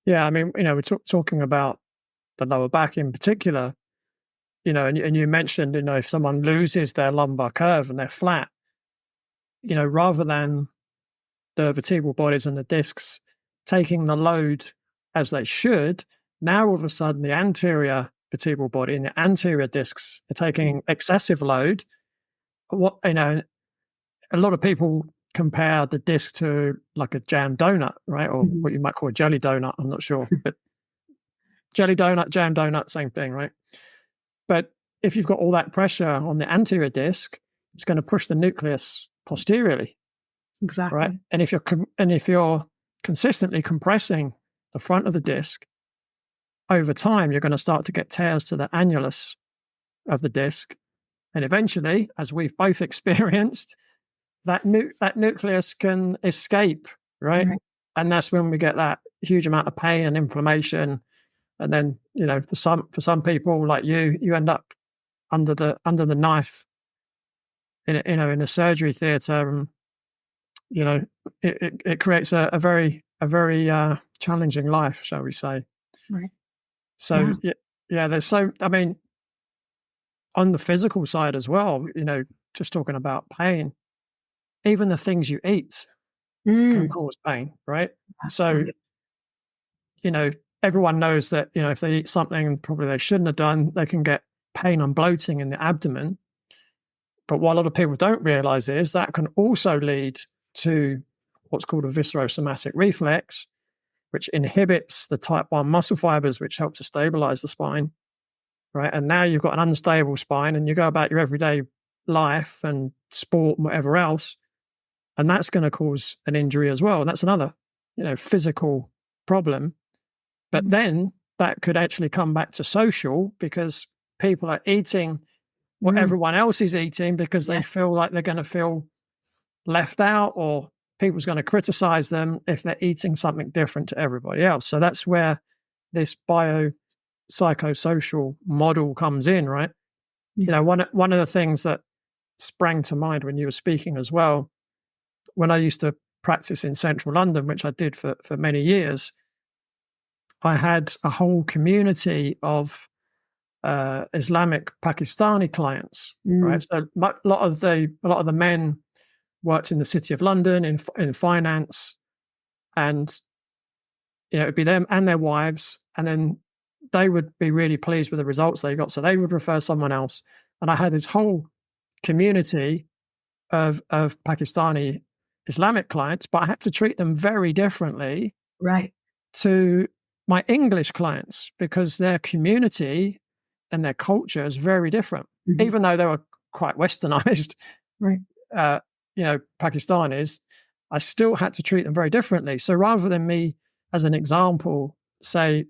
Yeah, I mean, we're talking about the lower back in particular, and you mentioned, if someone loses their lumbar curve and they're flat, rather than the vertebral bodies and the discs taking the load as they should, now all of a sudden the anterior vertebral body and the anterior discs are taking excessive load. A lot of people compare the disc to like a jam donut, right? Or what you might call a jelly donut. I'm not sure, but jelly donut, jam donut, same thing, right? But if you've got all that pressure on the anterior disc, it's going to push the nucleus posteriorly. Exactly. Right. And if you're consistently compressing the front of the disc, over time, you're going to start to get tears to the annulus of the disc. And eventually, as we've both experienced, that nucleus can escape, right? And that's when we get that huge amount of pain and inflammation. And then, for some people like you end up under the knife in a surgery theater, and it creates a very challenging life, shall we say? Right. So there's I mean, on the physical side as well, just talking about pain, even the things you eat can cause pain, right? So, everyone knows that, if they eat something probably they shouldn't have done, they can get pain and bloating in the abdomen. But what a lot of people don't realize is that can also lead to what's called a viscerosomatic reflex, which inhibits the type 1 muscle fibers, which help to stabilize the spine. right? And now you've got an unstable spine and you go about your everyday life and sport and whatever else, and that's going to cause an injury as well. And that's another, physical problem. But then that could actually come back to social, because people are eating what everyone else is eating because they feel like they're going to feel left out, or people's going to criticize them if they're eating something different to everybody else. So that's where this biopsychosocial model comes in, right? One of the things that sprang to mind when you were speaking as well, when I used to practice in central London, which I did for many years, I had a whole community of Islamic Pakistani clients, right? So a lot of the men worked in the City of London in finance, and it'd be them and their wives, and then they would be really pleased with the results they got, so they would refer someone else. And I had this whole community of Pakistani Islamic clients, but I had to treat them very differently, Right. to my English clients, because their community and their culture is very different. Even though they were quite westernized, Right. Pakistanis, I still had to treat them very differently. So rather than me, as an example, say,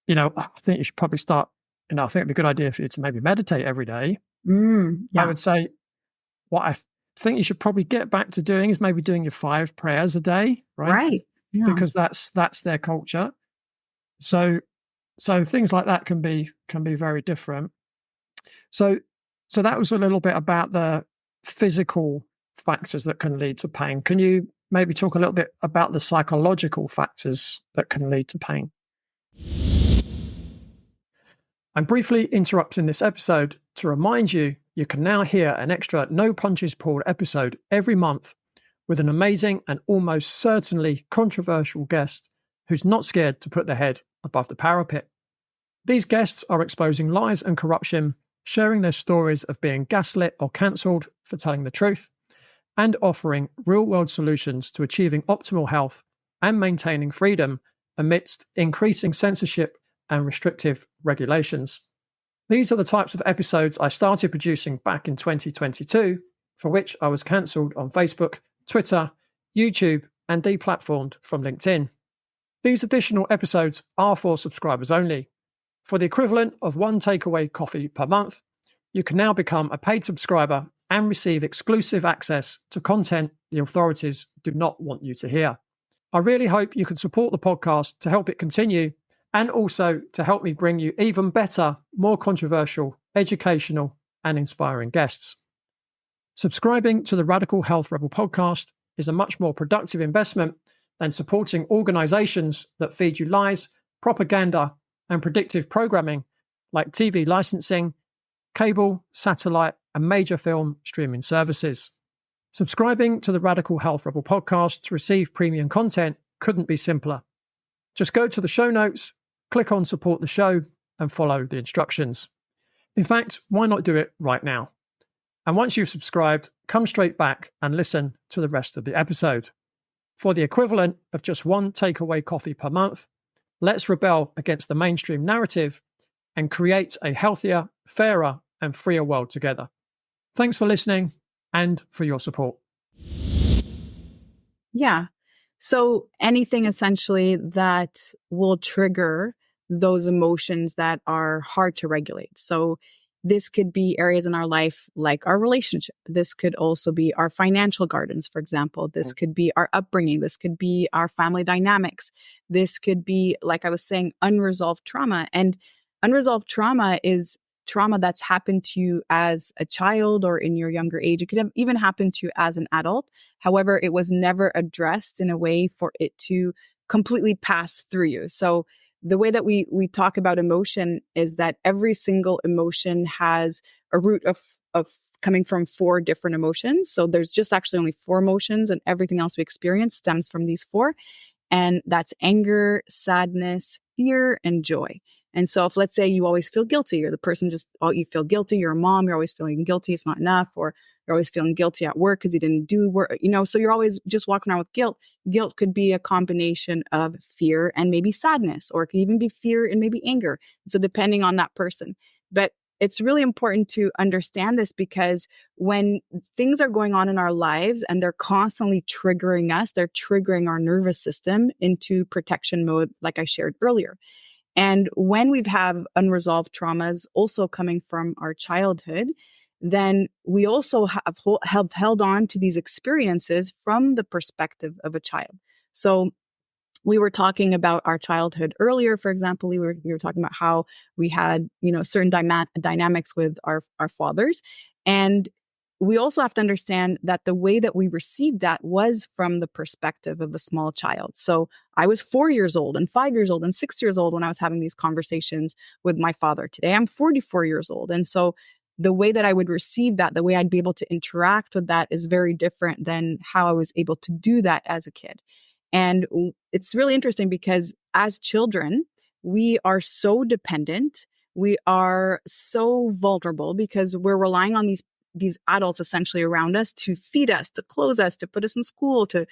I think you should probably start, I think it'd be a good idea for you to maybe meditate every day. I would say, what I think you should probably get back to doing is maybe doing your 5 prayers a day, right? Right. Yeah. Because that's their culture. So things like that can be very different. So that was a little bit about the physical factors that can lead to pain. Can you maybe talk a little bit about the psychological factors that can lead to pain? I'm briefly interrupting this episode to remind you can now hear an extra No Punches Pulled episode every month with an amazing and almost certainly controversial guest who's not scared to put their head above the parapet. These guests are exposing lies and corruption, sharing their stories of being gaslit or cancelled for telling the truth, and offering real-world solutions to achieving optimal health and maintaining freedom amidst increasing censorship and restrictive regulations. These are the types of episodes I started producing back in 2022, for which I was cancelled on Facebook, Twitter, YouTube, and deplatformed from LinkedIn. These additional episodes are for subscribers only. For the equivalent of 1 takeaway coffee per month, you can now become a paid subscriber and receive exclusive access to content the authorities do not want you to hear. I really hope you can support the podcast to help it continue, and also to help me bring you even better, more controversial, educational, and inspiring guests. Subscribing to the Radical Health Rebel podcast is a much more productive investment than supporting organizations that feed you lies, propaganda, and predictive programming like TV licensing, cable, satellite, and major film streaming services. Subscribing to the Radical Health Rebel podcast to receive premium content couldn't be simpler. Just go to the show notes, click on support the show, and follow the instructions. In fact, why not do it right now? And once you've subscribed, come straight back and listen to the rest of the episode. For the equivalent of just 1 takeaway coffee per month, let's rebel against the mainstream narrative and create a healthier, fairer, and freer world together. Thanks for listening and for your support. Yeah. So anything essentially that will trigger those emotions that are hard to regulate. So this could be areas in our life like our relationship. This could also be our financial gardens, for example. This could be our upbringing. This could be our family dynamics. This could be, like I was saying, unresolved trauma. And unresolved trauma is trauma that's happened to you as a child or in your younger age. It could have even happened to you as an adult. However, it was never addressed in a way for it to completely pass through you. So the way that we talk about emotion is that every single emotion has a root of coming from 4 different emotions. So there's just actually only 4 emotions, and everything else we experience stems from these 4. And that's anger, sadness, fear and joy. And so if, let's say, you always feel guilty, or the person just, oh, you feel guilty, you're a mom, you're always feeling guilty, it's not enough, or you're always feeling guilty at work because you didn't do work, so you're always just walking around with guilt. Guilt could be a combination of fear and maybe sadness, or it could even be fear and maybe anger. So depending on that person. But it's really important to understand this, because when things are going on in our lives and they're constantly triggering us, they're triggering our nervous system into protection mode, like I shared earlier. And when we've have unresolved traumas also coming from our childhood, then we also have held on to these experiences from the perspective of a child. So we were talking about our childhood earlier. For example, we were talking about how we had, certain dynamics with our fathers. And we also have to understand that the way that we received that was from the perspective of a small child. So I was 4 years old and 5 years old and 6 years old when I was having these conversations with my father. Today, I'm 44 years old. And so the way that I would receive that, the way I'd be able to interact with that is very different than how I was able to do that as a kid. And it's really interesting because as children, we are so dependent. We are so vulnerable because we're relying on these adults essentially around us to feed us, to clothe us, to put us in school, to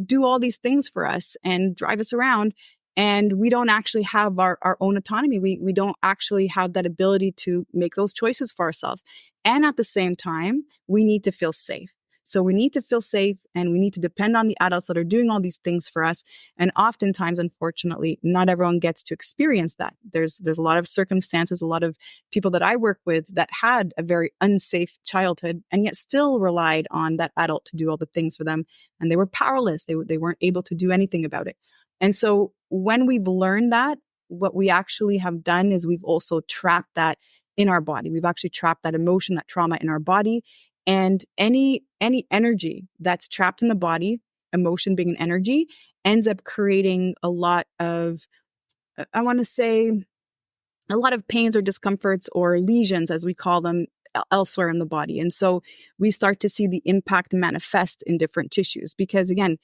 do all these things for us and drive us around. And we don't actually have our own autonomy. We don't actually have that ability to make those choices for ourselves. And at the same time, we need to feel safe. So we need to feel safe, and we need to depend on the adults that are doing all these things for us. And oftentimes, unfortunately, not everyone gets to experience that. There's a lot of circumstances, a lot of people that I work with that had a very unsafe childhood and yet still relied on that adult to do all the things for them. And they were powerless. They weren't able to do anything about it. And so when we've learned that, what we actually have done is we've also trapped that in our body. We've actually trapped that emotion, that trauma in our body. And any energy that's trapped in the body, emotion being an energy, ends up creating a lot of, I want to say, a lot of pains or discomforts or lesions, as we call them, elsewhere in the body. And so we start to see the impact manifest in different tissues. Because again,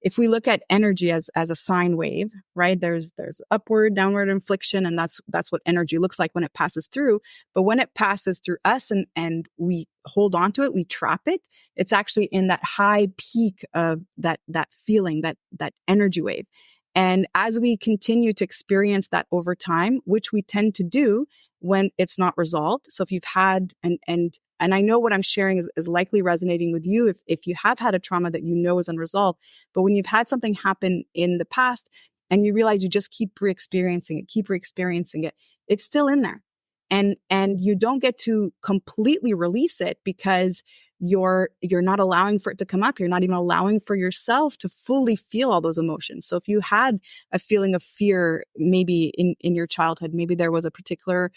if we look at energy as a sine wave, right? There's upward, downward inflection, and that's what energy looks like when it passes through. But when it passes through us and we hold on to it, we trap it, it's actually in that high peak of that feeling, that energy wave. And as we continue to experience that over time, which we tend to do when it's not resolved. So if you've had, and I know what I'm sharing is likely resonating with you if you have had a trauma that you know is unresolved, but when you've had something happen in the past and you realize you just keep re-experiencing it, it's still in there. And you don't get to completely release it because you're not allowing for it to come up. You're not even allowing for yourself to fully feel all those emotions. So if you had a feeling of fear, maybe in your childhood, maybe there was a particular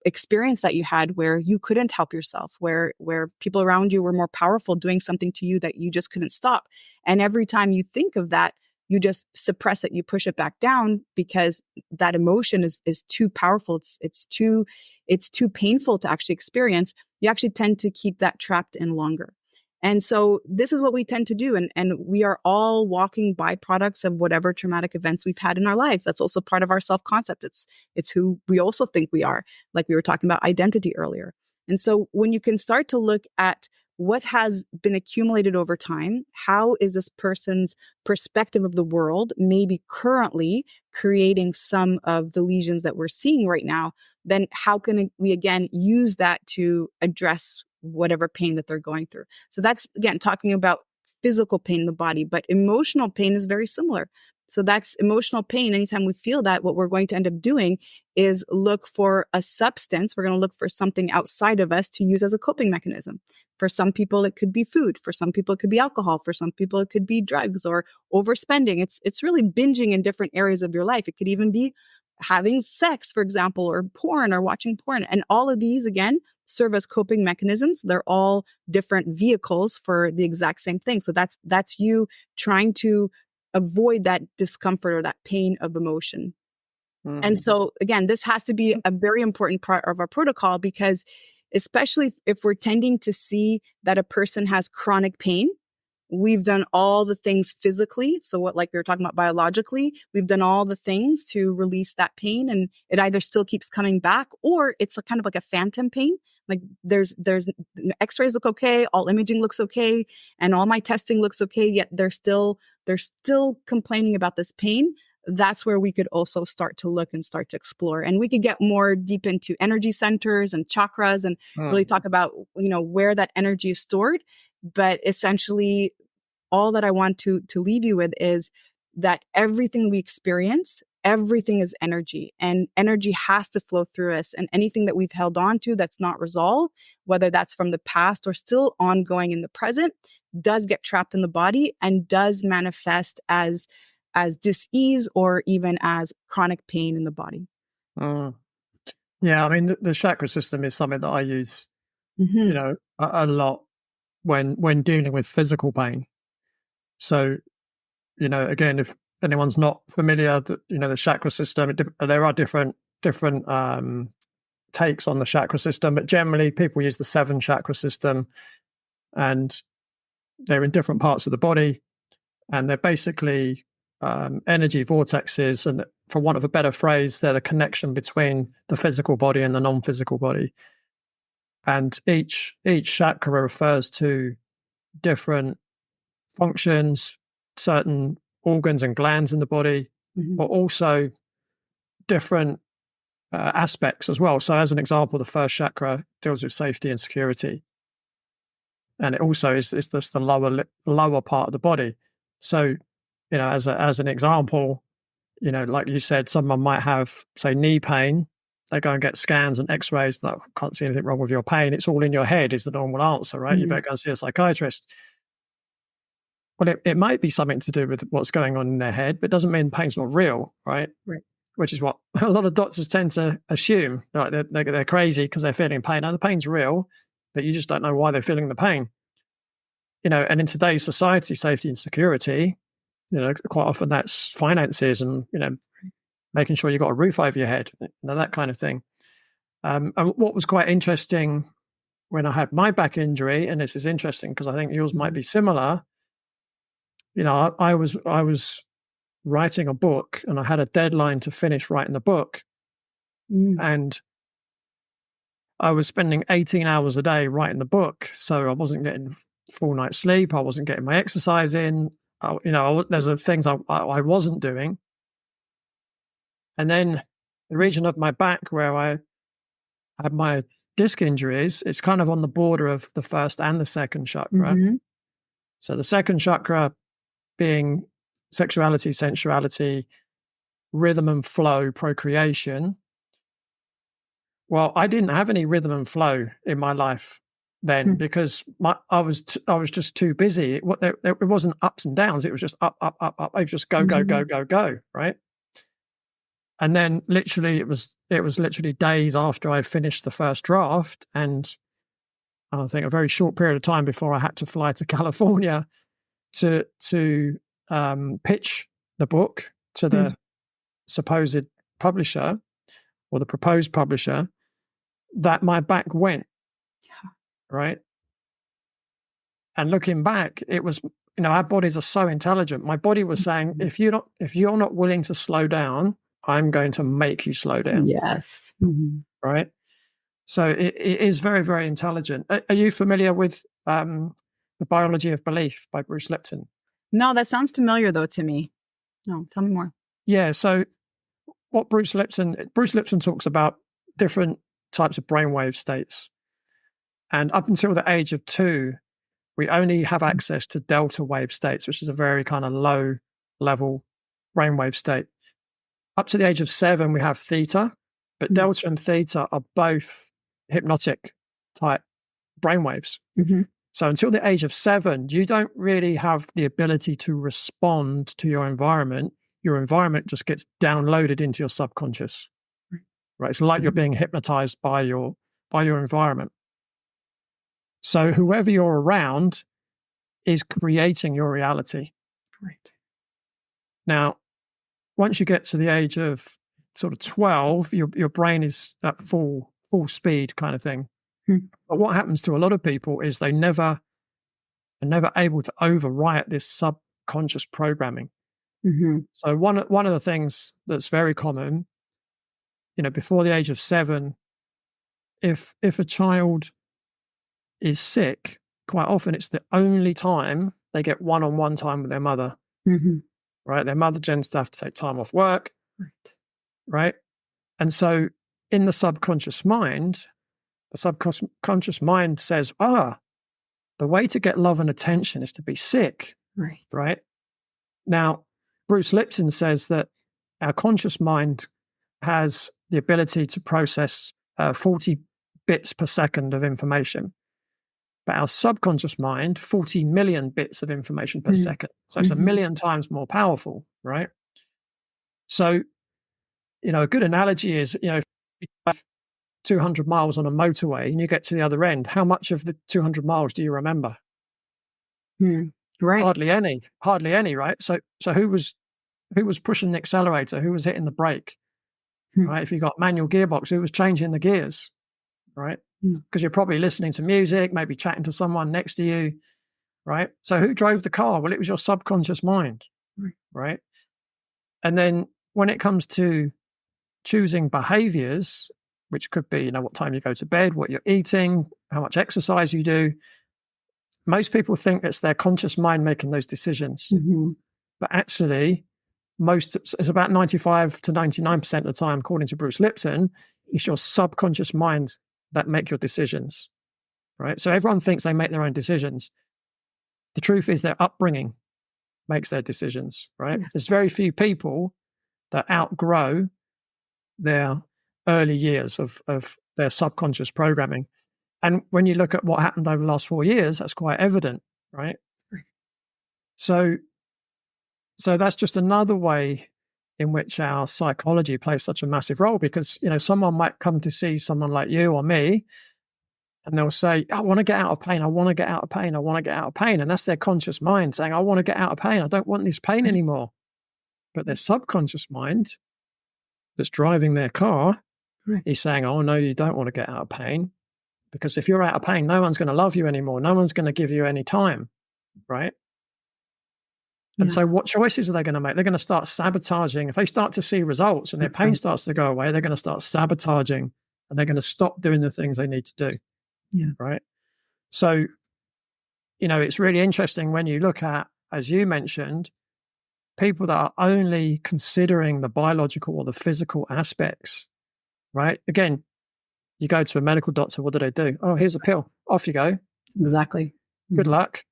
experience that you had where you couldn't help yourself, where people around you were more powerful doing something to you that you just couldn't stop. And every time you think of that, you just suppress it, you push it back down because that emotion is too powerful. It's too painful to actually experience. You actually tend to keep that trapped in longer. And so this is what we tend to do. And we are all walking byproducts of whatever traumatic events we've had in our lives. That's also part of our self-concept. It's who we also think we are, like we were talking about identity earlier. And so when you can start to look at what has been accumulated over time, how is this person's perspective of the world maybe currently creating some of the lesions that we're seeing right now, then how can we again use that to address whatever pain that they're going through? So that's, again, talking about physical pain in the body, but emotional pain is very similar. So that's emotional pain. Anytime we feel that, what we're going to end up doing is look for a substance. We're going to look for something outside of us to use as a coping mechanism. For some people, it could be food. For some people, it could be alcohol. For some people, it could be drugs or overspending. It's really binging in different areas of your life. It could even be having sex, for example, or porn or watching porn. And all of these, again, serve as coping mechanisms. They're all different vehicles for the exact same thing. So that's you trying to avoid that discomfort or that pain of emotion. Mm-hmm. And so, again, this has to be a very important part of our protocol, because especially if we're tending to see that a person has chronic pain, we've done all the things physically. So what, like we were talking about biologically, we've done all the things to release that pain, and it either still keeps coming back or it's a kind of like a phantom pain. Like there's x-rays look okay, all imaging looks okay, and all my testing looks okay, yet they're still complaining about this pain. That's where we could also start to look and start to explore. And we could get more deep into energy centers and chakras and really talk about, where that energy is stored. But essentially, all that I want to leave you with is that everything we experience, everything is energy, and energy has to flow through us. And anything that we've held on to that's not resolved, whether that's from the past or still ongoing in the present, does get trapped in the body and does manifest as dis-ease or even as chronic pain in the body. Yeah, I mean, the chakra system is something that I use, a lot when dealing with physical pain. So, again, if anyone's not familiar, the chakra system, there are different takes on the chakra system, but generally people use the 7 chakra system, and they're in different parts of the body, and they're basically energy vortexes, and for want of a better phrase, they're the connection between the physical body and the non-physical body. And each chakra refers to different functions, certain organs and glands in the body, but also different aspects as well. So as an example, the first chakra deals with safety and security. And it also is the lower part of the body. So, as an example, like you said, someone might have, say, knee pain. They go and get scans and x-rays. No, can't see anything wrong with your pain. It's all in your head is the normal answer, right? You better go and see a psychiatrist. Well, it might be something to do with what's going on in their head, but it doesn't mean pain's not real, right? Right. Which is what a lot of doctors tend to assume. Like they're crazy because they're feeling pain. Now, the pain's real, but you just don't know why they're feeling the pain. And in today's society, safety and security, quite often that's finances and, making sure you've got a roof over your head, that kind of thing. And what was quite interesting when I had my back injury, and this is interesting because I think yours might be similar. I was writing a book and I had a deadline to finish writing the book. And I was spending 18 hours a day writing the book. So I wasn't getting full night's sleep. I wasn't getting my exercise in. There's things I wasn't doing. And then the region of my back where I had my disc injuries, it's kind of on the border of the first and the second chakra. So the second chakra being sexuality, sensuality, rhythm and flow, procreation. Well, I didn't have any rhythm and flow in my life then because I was just too busy. It wasn't ups and downs. It was just up, up, up, up. It was just go, go, go, go, go. Right. And then literally it was literally days after I finished the first draft, and I think a very short period of time before I had to fly to California to pitch the book to the supposed publisher or the proposed publisher, that my back went. Right. And looking back, it was, our bodies are so intelligent. My body was saying, if you're not willing to slow down, I'm going to make you slow down. Yes. Right. So it is very, very intelligent. Are you familiar with The Biology of Belief by Bruce Lipton? No, that sounds familiar though to me. No, tell me more. Yeah. So what Bruce Lipton talks about different types of brainwave states. And up until the age of 2, we only have access to delta wave states, which is a very kind of low level brainwave state. Up to the age of 7, we have theta, but delta and theta are both hypnotic type brainwaves. So until the age of 7, you don't really have the ability to respond to your environment. Your environment just gets downloaded into your subconscious. Right? It's like you're being hypnotized by your environment. So whoever you're around is creating your reality. Right. Now, once you get to the age of sort of 12, your brain is at full speed kind of thing. But what happens to a lot of people is they never and never able to overwrite this subconscious programming. Mm-hmm. So one of the things that's very common, before the age of 7, if a child is sick, quite often it's the only time they get one-on-one time with their mother. Mm-hmm. Right? Their mother tends to have to take time off work, Right. right? And so in the subconscious mind, the subconscious mind says, the way to get love and attention is to be sick, Right. right? Now, Bruce Lipton says that our conscious mind has the ability to process 40 bits per second of information, but our subconscious mind, 40 million bits of information per second. So it's a million times more powerful, right? So, a good analogy is, if you have 200 miles on a motorway and you get to the other end, how much of the 200 miles do you remember? Right. Hardly any, right? So who was pushing the accelerator? Who was hitting the brake? Right? If you got manual gearbox, who was changing the gears? Right? Because you're probably listening to music, maybe chatting to someone next to you, right? So who drove the car? Well, it was your subconscious mind, right? And then when it comes to choosing behaviors, which could be, what time you go to bed, what you're eating, how much exercise you do, most people think it's their conscious mind making those decisions. But actually, it's about 95 to 99% of the time, according to Bruce Lipton, it's your subconscious mind that make your decisions, right? So everyone thinks they make their own decisions. The truth is their upbringing makes their decisions, right? Yes. There's very few people that outgrow their early years of their subconscious programming. And when you look at what happened over the last 4 years, that's quite evident, right? So that's just another way in which our psychology plays such a massive role, because, someone might come to see someone like you or me, and they'll say, I want to get out of pain. I want to get out of pain. I want to get out of pain. And that's their conscious mind saying, I want to get out of pain. I don't want this pain anymore. But their subconscious mind that's driving their car is saying, oh, no, you don't want to get out of pain. Because if you're out of pain, no one's going to love you anymore. No one's going to give you any time, right? And so what choices are they going to make? They're going to start sabotaging. If they start to see results and their pain starts to go away, they're going to start sabotaging, and they're going to stop doing the things they need to do. Yeah. Right. So, it's really interesting when you look at, as you mentioned, people that are only considering the biological or the physical aspects, right? Again, you go to a medical doctor, what do? Oh, here's a pill. Off you go. Exactly. Good luck.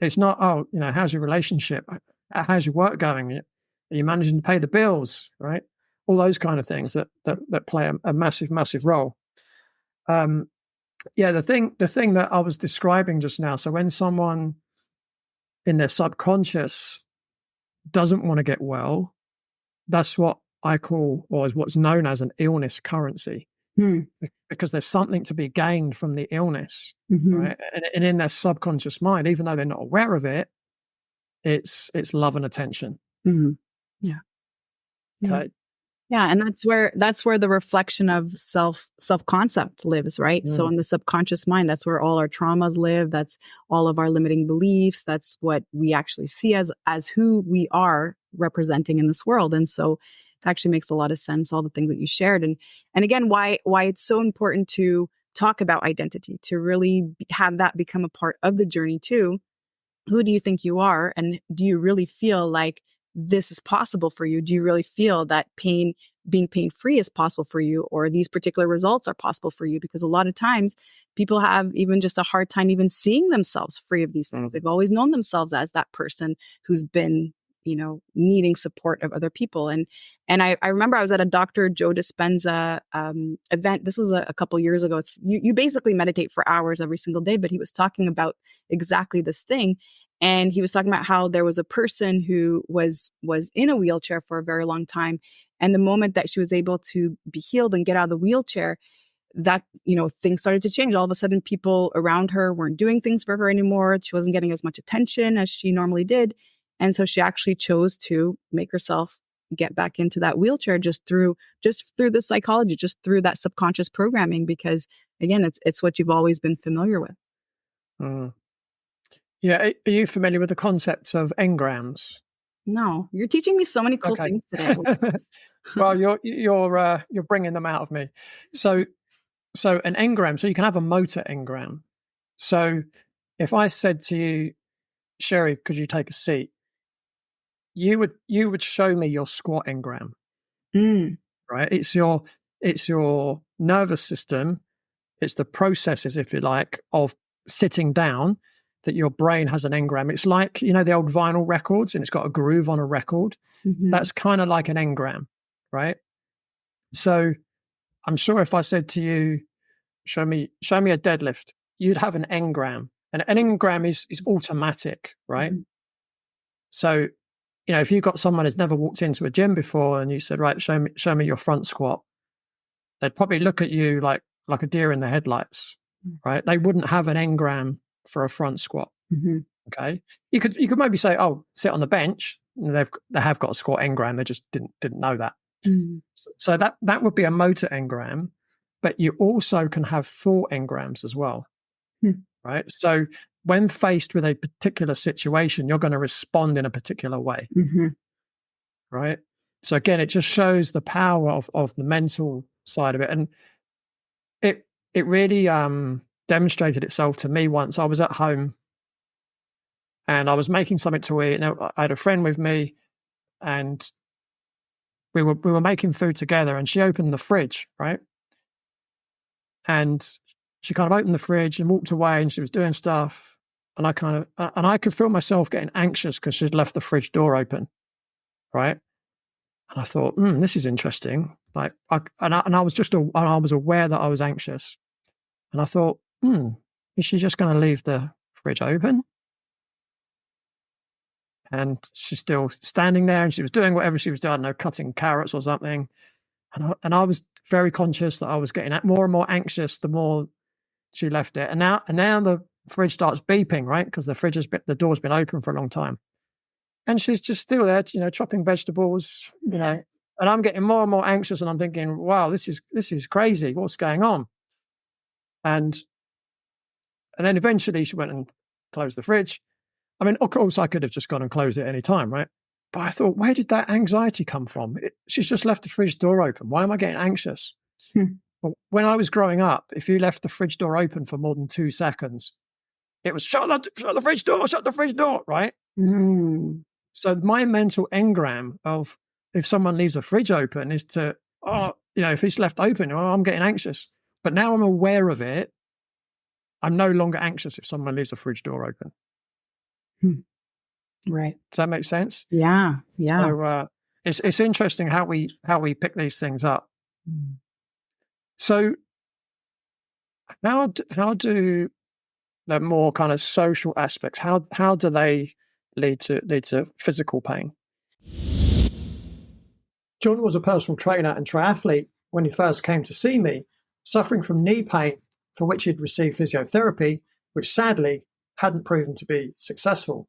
It's not, how's your relationship? How's your work going? Are you managing to pay the bills, right? All those kind of things that play a massive, massive role. The thing that I was describing just now, so when someone in their subconscious doesn't want to get well, that's what I call, or is what's known as, an illness currency. Because there's something to be gained from the illness, right? And in their subconscious mind, even though they're not aware of it, it's love and attention. Yeah. Okay. Yeah, and that's where the reflection of self-concept lives, right? So in the subconscious mind, that's where all our traumas live. That's all of our limiting beliefs. That's what we actually see as who we are representing in this world. And so it actually makes a lot of sense, all the things that you shared. And again, why it's so important to talk about identity, to really have that become a part of the journey too. Who do you think you are? And do you really feel like this is possible for you? Do you really feel that being pain-free is possible for you, or these particular results are possible for you? Because a lot of times people have even just a hard time even seeing themselves free of these things. They've always known themselves as that person who's been, needing support of other people. And I remember I was at a Dr. Joe Dispenza event. This was a couple years ago. It's you basically meditate for hours every single day, but he was talking about exactly this thing. And he was talking about how there was a person who was in a wheelchair for a very long time. And the moment that she was able to be healed and get out of the wheelchair, that, things started to change. All of a sudden, people around her weren't doing things for her anymore. She wasn't getting as much attention as she normally did. And so she actually chose to make herself get back into that wheelchair just through the psychology, just through that subconscious programming, because again, it's what you've always been familiar with. Yeah. Are you familiar with the concept of engrams? No, you're teaching me so many cool Okay. things today. Well, you're bringing them out of me. So an engram. So you can have a motor engram. So if I said to you, Sherry, could you take a seat? You would show me your squat engram, Mm, right? It's your nervous system. It's the processes, if you like, of sitting down that your brain has an engram. It's like, the old vinyl records and it's got a groove on a record. mhm, That's kind of like an engram, right? So I'm sure if I said to you, show me a deadlift, you'd have an engram. And an engram is automatic, right? mhm, So, if you've got someone who's never walked into a gym before and you said, right, show me your front squat, they'd probably look at you like a deer in the headlights, right? They wouldn't have an engram for a front squat. mhm, Okay. You could maybe say, oh, sit on the bench. And they have got a squat engram. They just didn't know that. mhm, So that would be a motor engram, but you also can have thought engrams as well, mhm, right? So when faced with a particular situation, you're going to respond in a particular way, mhm, right? So again, it just shows the power of the mental side of it, and it really demonstrated itself to me once. I was at home and I was making something to eat. And I had a friend with me, and we were making food together. And she opened the fridge, right? And she kind of opened the fridge and walked away, and she was doing stuff. And I could feel myself getting anxious because she'd left the fridge door open, right? And I thought, this is interesting. Like, I was aware that I was anxious, and I thought, is she just going to leave the fridge open? And she's still standing there, and she was doing whatever she was doing, I don't know, cutting carrots or something. And I was very conscious that I was getting more and more anxious the more she left it. And now the fridge starts beeping, right? Because the door's been open for a long time. And she's just still there, chopping vegetables, and I'm getting more and more anxious, and I'm thinking, wow, this is crazy. What's going on? And then eventually she went and closed the fridge. I mean, of course, I could have just gone and closed it any time, right? But I thought, where did that anxiety come from? She's just left the fridge door open. Why am I getting anxious? mhm. Well, when I was growing up, if you left the fridge door open for more than 2 seconds, it was shut the fridge door, right? Mm, So my mental engram of if someone leaves a fridge open is to, if it's left open, I'm getting anxious. But now I'm aware of it. I'm no longer anxious if someone leaves a fridge door open. hmm. Right. Does that make sense? Yeah. Yeah. So it's interesting how we pick these things up. Mm. So how do the more kind of social aspects, how do they lead to physical pain? John was a personal trainer and triathlete when he first came to see me, suffering from knee pain for which he'd received physiotherapy, which sadly hadn't proven to be successful.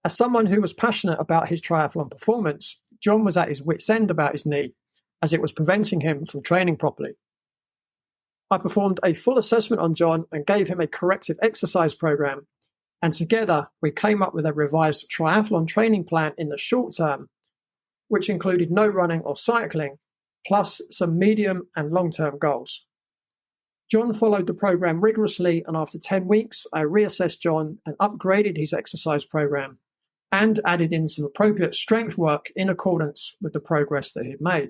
As someone who was passionate about his triathlon performance, John was at his wit's end about his knee, as it was preventing him from training properly. I performed a full assessment on John and gave him a corrective exercise program, and together we came up with a revised triathlon training plan in the short term, which included no running or cycling, plus some medium and long-term goals. John followed the program rigorously, and after 10 weeks, I reassessed John and upgraded his exercise program and added in some appropriate strength work in accordance with the progress that he'd made.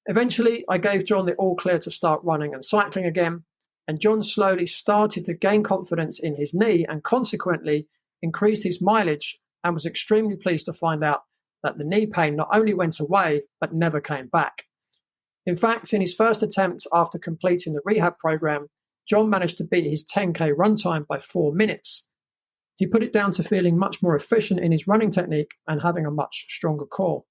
Eventually, I gave John the all clear to start running and cycling again, and John slowly started to gain confidence in his knee and consequently increased his mileage, and was extremely pleased to find out that the knee pain not only went away, but never came back. In fact, in his first attempt after completing the rehab program, John managed to beat his 10K run time by 4 minutes. He put it down to feeling much more efficient in his running technique and having a much stronger core.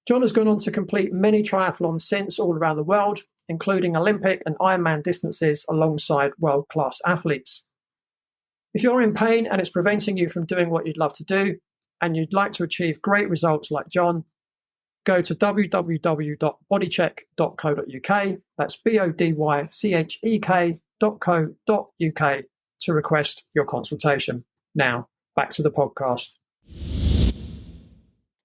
John has gone on to complete many triathlons since all around the world, including Olympic and Ironman distances alongside world-class athletes. If you're in pain and it's preventing you from doing what you'd love to do, and you'd like to achieve great results like John, go to www.bodycheck.co.uk. That's bodychek.co.uk to request your consultation. Now, back to the podcast.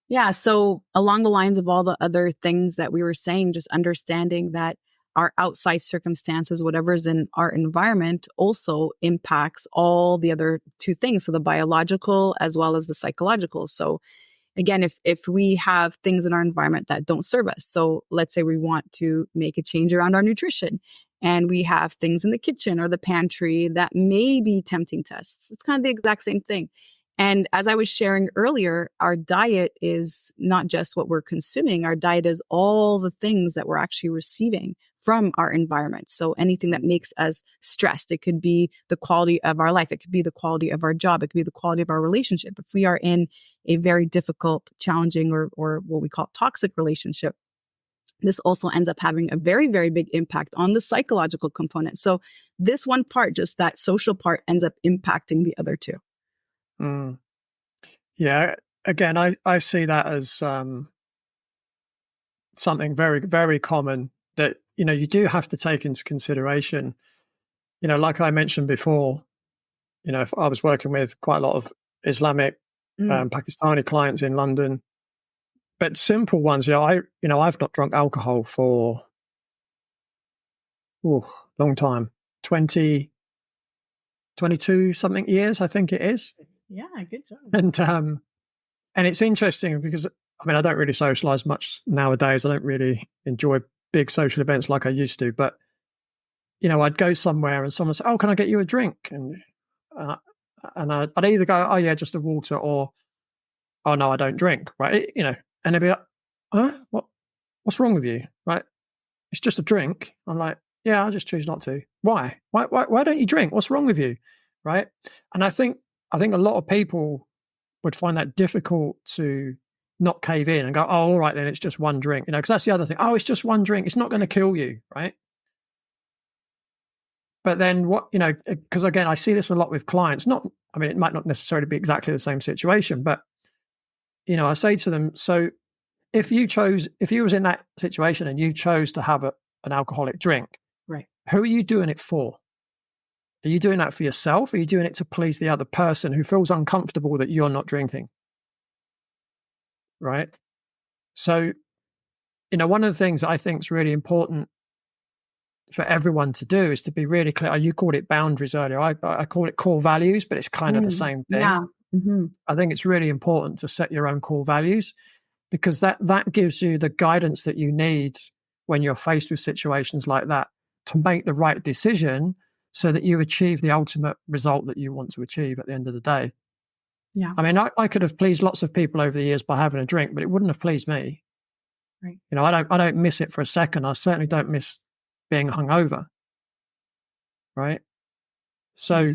Yeah. So along the lines of all the other things that we were saying, just understanding that our outside circumstances, whatever's in our environment, also impacts all the other two things. So the biological as well as the psychological. So again, if we have things in our environment that don't serve us, so let's say we want to make a change around our nutrition and we have things in the kitchen or the pantry that may be tempting to us. It's kind of the exact same thing. And as I was sharing earlier, our diet is not just what we're consuming. Our diet is all the things that we're actually receiving from our environment. So anything that makes us stressed, it could be the quality of our life. It could be the quality of our job. It could be the quality of our relationship. If we are in a very difficult, challenging, or what we call toxic relationship, this also ends up having a very, very big impact on the psychological component. So this one part, just that social part, ends up impacting the other two. Mm. Yeah. Again, I see that as something very, very common that, you do have to take into consideration. Like I mentioned before, if I was working with quite a lot of Islamic, Pakistani clients in London, but simple ones, I've not drunk alcohol for long time, 20, 22 something years, I think it is. Yeah, good job. And it's interesting because, I don't really socialize much nowadays. I don't really enjoy big social events like I used to. But, I'd go somewhere and someone would say, "Oh, can I get you a drink?" And I'd either go, "Oh, yeah, just a water," or, "Oh, no, I don't drink." Right? And they'd be like, "Huh? What's wrong with you?" Right? "It's just a drink." I'm like, "Yeah, I just choose not to." Why? Why don't you drink? What's wrong with you? Right? And I think a lot of people would find that difficult to not cave in and go, "Oh, all right, then it's just one drink," because that's the other thing. "Oh, it's just one drink. It's not going to kill you." Right. But then because again, I see this a lot with clients, it might not necessarily be exactly the same situation, but, I say to them, so if you was in that situation and you chose to have an alcoholic drink, right? Who are you doing it for? Are you doing that for yourself? Or are you doing it to please the other person who feels uncomfortable that you're not drinking? Right. So, one of the things I think is really important for everyone to do is to be really clear. You called it boundaries earlier. I call it core values, but it's kind of the same thing. Yeah. Mm-hmm. I think it's really important to set your own core values because that gives you the guidance that you need when you're faced with situations like that to make the right decision so that you achieve the ultimate result that you want to achieve at the end of the day. Yeah. I could have pleased lots of people over the years by having a drink, but it wouldn't have pleased me. Right. I don't miss it for a second. I certainly don't miss being hungover. Right. So,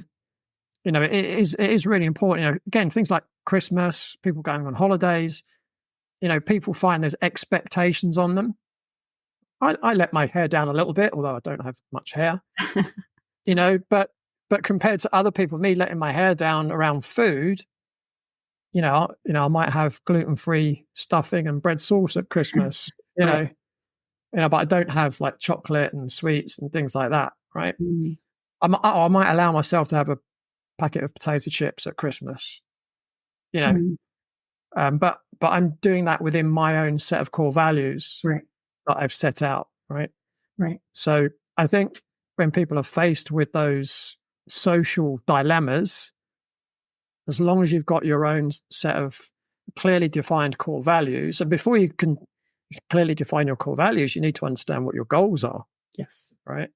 it is really important. Again, things like Christmas, people going on holidays, people find there's expectations on them. I let my hair down a little bit, although I don't have much hair, but compared to other people, me letting my hair down around food, I might have gluten-free stuffing and bread sauce at Christmas, Right. but I don't have like chocolate and sweets and things like that. Right. Mm. I might allow myself to have a packet of potato chips at Christmas, Mm. but I'm doing that within my own set of core values Right. that I've set out. Right. Right. So I think when people are faced with those social dilemmas, as long as you've got your own set of clearly defined core values, and before you can clearly define your core values, you need to understand what your goals are. Yes. Right.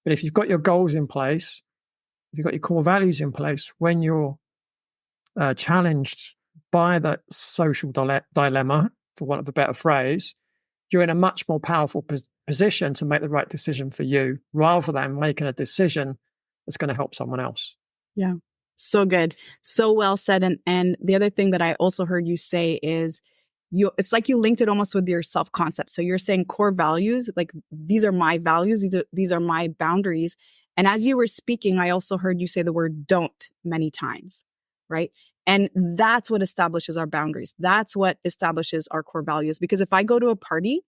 But if you've got your goals in place, if you've got your core values in place, when you're challenged by that social dilemma, for want of a better phrase, you're in a much more powerful position to make the right decision for you rather than making a decision that's going to help someone else. Yeah. So good. So well said. And the other thing that I also heard you say is it's like you linked it almost with your self-concept. So you're saying core values, like these are my values, these are my boundaries. And as you were speaking, I also heard you say the word don't many times, right? And that's what establishes our boundaries. That's what establishes our core values. Because if I go to a party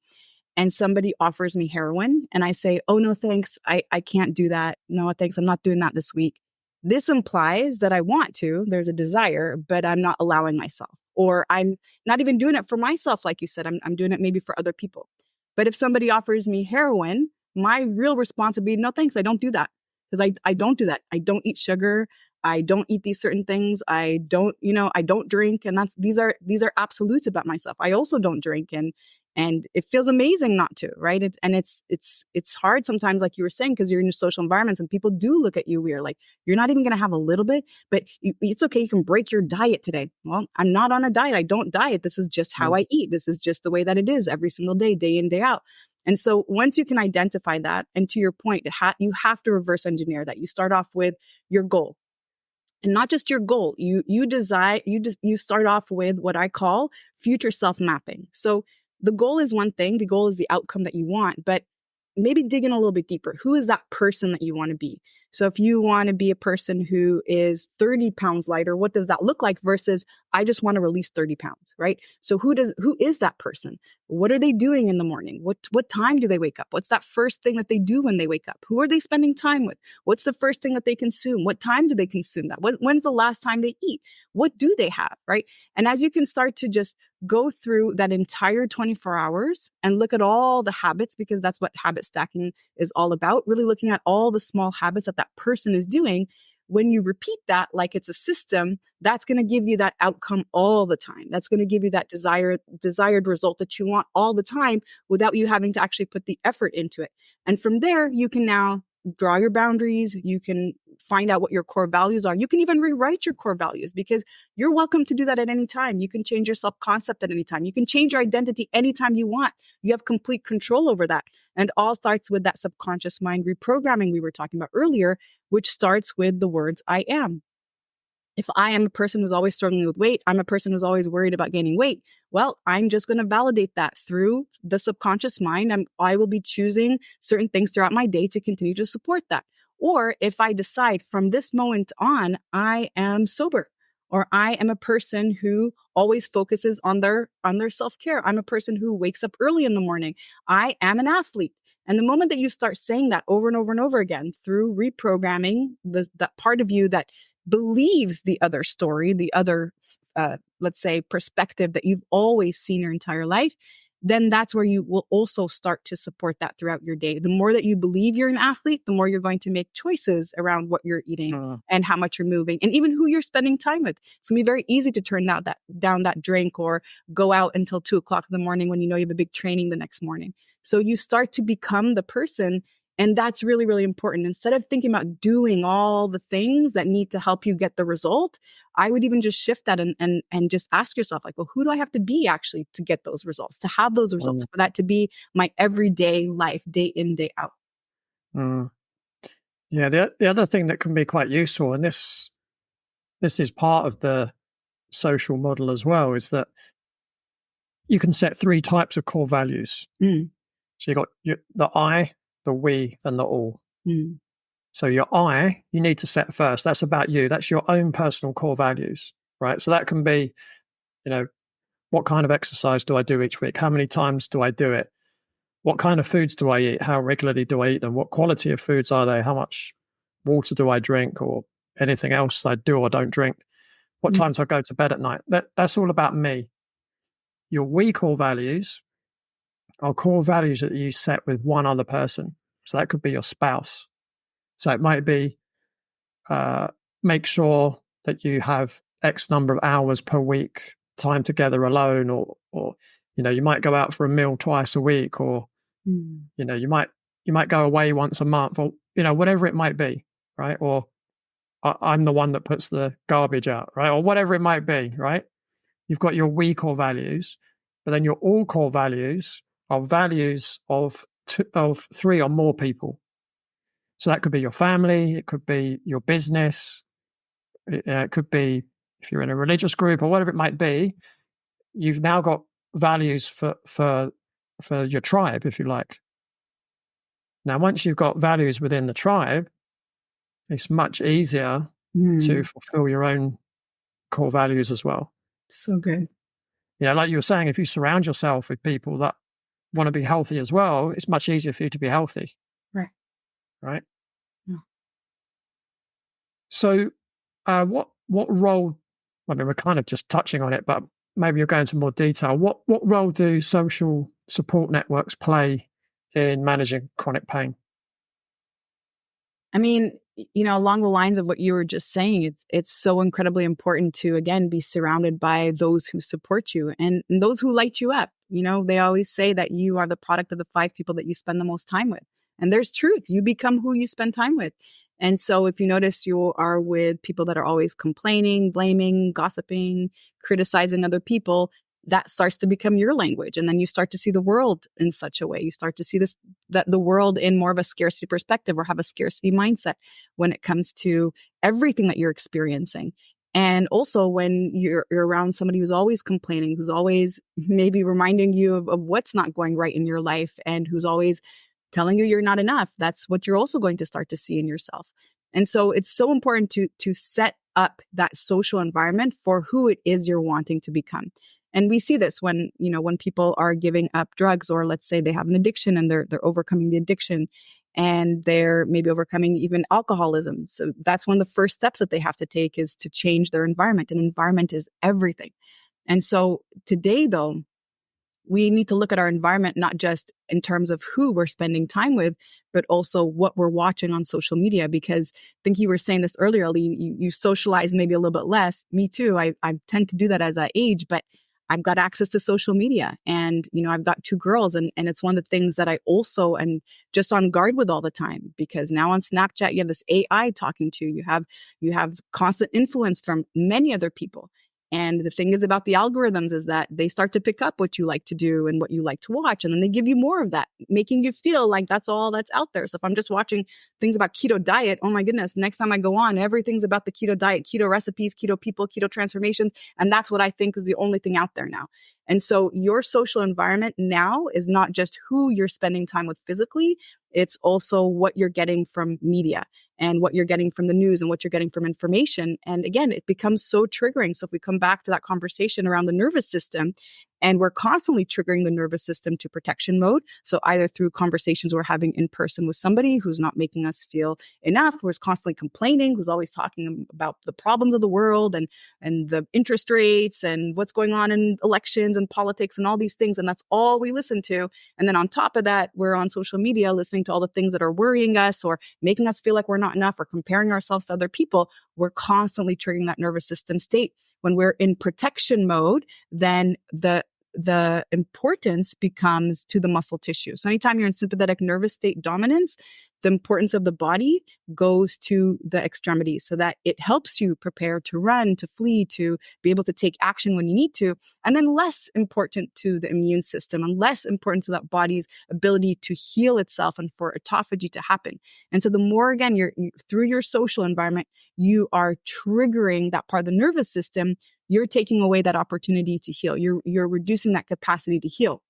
and somebody offers me heroin and I say, "Oh, no, thanks. I can't do that. No, thanks. I'm not doing that this week." this implies that I want to, there's a desire, but I'm not allowing myself, or I'm not even doing it for myself. Like you said, I'm doing it maybe for other people. But if somebody offers me heroin, my real response would be, no, thanks. I don't do that. Because I don't do that. I don't eat sugar. I don't eat these certain things. I don't, I don't drink. And these are absolutes about myself. I also don't drink. And it feels amazing not to, right? It's hard sometimes, like you were saying, because you're in your social environments and people do look at you weird. Like, you're not even going to have a little bit, but it's okay. You can break your diet today. Well, I'm not on a diet. I don't diet. This is just how I eat. This is just the way that it is every single day, day in, day out. And so once you can identify that, and to your point, you have to reverse engineer that. You start off with your goal. And not just your goal, you start off with what I call future self mapping. So the goal is one thing, the goal is the outcome that you want, but maybe dig in a little bit deeper. Who is that person that you want to be? So if you want to be a person who is 30 pounds lighter, what does that look like versus I just want to release 30 pounds, right? So who is that person? What are they doing in the morning? What time do they wake up? What's that first thing that they do when they wake up? Who are they spending time with? What's the first thing that they consume? What time do they consume that? When's the last time they eat? What do they have, right? And as you can start to just go through that entire 24 hours and look at all the habits, because that's what habit stacking is all about, really looking at all the small habits that person is doing. When you repeat that like it's a system, that's going to give you that outcome all the time. That's going to give you that desired result that you want all the time without you having to actually put the effort into it. And from there, you can now draw your boundaries. You can find out what your core values are. You can even rewrite your core values, because you're welcome to do that at any time. You can change your self-concept at any time. You can change your identity anytime you want. You have complete control over that. And all starts with that subconscious mind reprogramming we were talking about earlier, which starts with the words I am. If I am a person who's always struggling with weight, I'm a person who's always worried about gaining weight. Well, I'm just going to validate that through the subconscious mind. I will be choosing certain things throughout my day to continue to support that. Or if I decide from this moment on, I am sober, or I am a person who always focuses on their self-care. I'm a person who wakes up early in the morning. I am an athlete. And the moment that you start saying that over and over and over again through reprogramming that part of you that believes the other story, the other, let's say, perspective that you've always seen your entire life, then that's where you will also start to support that throughout your day. The more that you believe you're an athlete, the more you're going to make choices around what you're eating and how much you're moving, and even who you're spending time with. It's going to be very easy to turn down that drink or go out until 2:00 in the morning when you know you have a big training the next morning. So you start to become the person. And that's really, really important. Instead of thinking about doing all the things that need to help you get the result, I would even just shift that and just ask yourself, like, well, who do I have to be actually to get those results, to have those results, for that to be my everyday life, day in, day out? Yeah, the other thing that can be quite useful, and this is part of the social model as well, is that you can set 3 types of core values. So you've got the I, the we, and the all. So your I, you need to set first. That's about you. That's your own personal core values, right? So that can be, what kind of exercise do I do each week? How many times do I do it? What kind of foods do I eat? How regularly do I eat them? What quality of foods are they? How much water do I drink, or anything else I do or don't drink? What times do I go to bed at night? That's all about me. Your we core values are core values that you set with one other person. So that could be your spouse. So it might be make sure that you have X number of hours per week time together alone, or you might go out for a meal twice a week, or you might go away once a month, or whatever it might be, right? Or I'm the one that puts the garbage out, right? Or whatever it might be, right? You've got your we core values, but then your all core values are values of 3 or more people. So that could be your family, it could be your business, it could be if you're in a religious group or whatever it might be. You've now got values for your tribe, if you like. Now, once you've got values within the tribe, it's much easier to fulfill your own core values as well. So good. Like you were saying, if you surround yourself with people that want to be healthy as well, it's much easier for you to be healthy. Right. Right. Yeah. So, what role? I mean, we're kind of just touching on it, but maybe you'll go into more detail. What role do social support networks play in managing chronic pain? I mean, along the lines of what you were just saying, it's so incredibly important to again be surrounded by those who support you and those who light you up. They always say that you are the product of the 5 people that you spend the most time with. And there's truth. You become who you spend time with. And so if you notice you are with people that are always complaining, blaming, gossiping, criticizing other people, that starts to become your language. And then you start to see the world in such a way. You start to see that the world in more of a scarcity perspective or have a scarcity mindset when it comes to everything that you're experiencing. And also when you're around somebody who's always complaining, who's always maybe reminding you of what's not going right in your life and who's always telling you you're not enough, that's what you're also going to start to see in yourself. And so it's so important to set up that social environment for who it is you're wanting to become. And we see this when people are giving up drugs, or let's say they have an addiction and they're overcoming the addiction and they're maybe overcoming even alcoholism. So that's one of the first steps that they have to take, is to change their environment. And environment is everything. And so today, though, we need to look at our environment, not just in terms of who we're spending time with, but also what we're watching on social media. Because I think you were saying this earlier, Lee, you socialize maybe a little bit less. Me too. I tend to do that as I age, but I've got access to social media and, I've got 2 girls and it's one of the things that I also am just on guard with all the time, because now on Snapchat, you have this AI talking to you. You have constant influence from many other people. And the thing is about the algorithms is that they start to pick up what you like to do and what you like to watch. And then they give you more of that, making you feel like that's all that's out there. So if I'm just watching things about keto diet, oh my goodness, next time I go on, everything's about the keto diet, keto recipes, keto people, keto transformations. And that's what I think is the only thing out there now. And so your social environment now is not just who you're spending time with physically, it's also what you're getting from media and what you're getting from the news and what you're getting from information. And again, it becomes so triggering. So if we come back to that conversation around the nervous system, and we're constantly triggering the nervous system to protection mode. So either through conversations we're having in person with somebody who's not making us feel enough, who's constantly complaining, who's always talking about the problems of the world and the interest rates and what's going on in elections and politics and all these things. And that's all we listen to. And then on top of that, we're on social media listening to all the things that are worrying us or making us feel like we're not enough or comparing ourselves to other people. We're constantly triggering that nervous system state. When we're in protection mode, then the importance becomes to the muscle tissue. So anytime you're in sympathetic nervous state dominance, the importance of the body goes to the extremities so that it helps you prepare to run, to flee, to be able to take action when you need to. And then less important to the immune system and less important to that body's ability to heal itself and for autophagy to happen. And so the more, again, through your social environment, you are triggering that part of the nervous system, you're taking away that opportunity to heal. You're reducing that capacity to heal.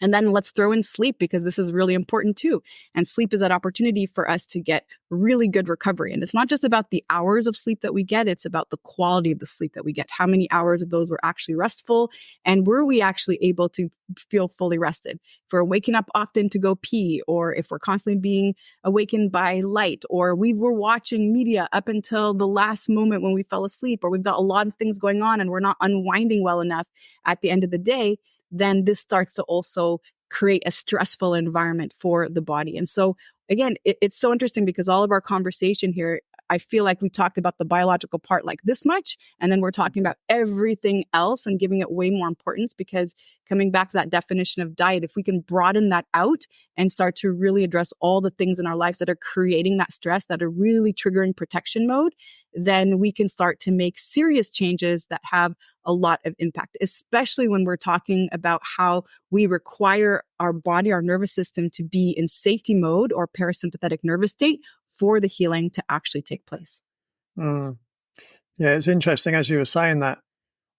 And then let's throw in sleep, because this is really important too. And sleep is that opportunity for us to get really good recovery. And it's not just about the hours of sleep that we get, it's about the quality of the sleep that we get. How many hours of those were actually restful? And were we actually able to feel fully rested? If we're waking up often to go pee, or if we're constantly being awakened by light, or we were watching media up until the last moment when we fell asleep, or we've got a lot of things going on and we're not unwinding well enough at the end of the day, then this starts to also create a stressful environment for the body. And so again, it's so interesting because all of our conversation here, I feel like we talked about the biological part like this much, and then we're talking about everything else and giving it way more importance, because coming back to that definition of diet, if we can broaden that out and start to really address all the things in our lives that are creating that stress, that are really triggering protection mode, then we can start to make serious changes that have a lot of impact, especially when we're talking about how we require our body, our nervous system to be in safety mode or parasympathetic nervous state for the healing to actually take place. Mm. Yeah, it's interesting. As you were saying that,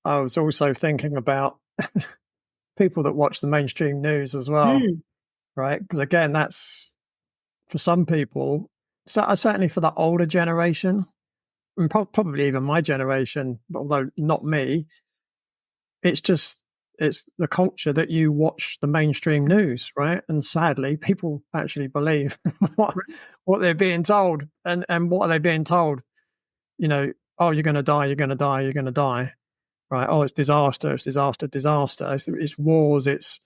I was also thinking about people that watch the mainstream news as well, right? Because again, that's for some people, certainly for the older generation, and probably even my generation, although not me, it's the culture that you watch the mainstream news, right? And sadly, people actually believe what they're being told. And what are they being told? oh, you're going to die, you're going to die, you're going to die, right? Oh, it's disaster, it's disaster, disaster. It's wars, it's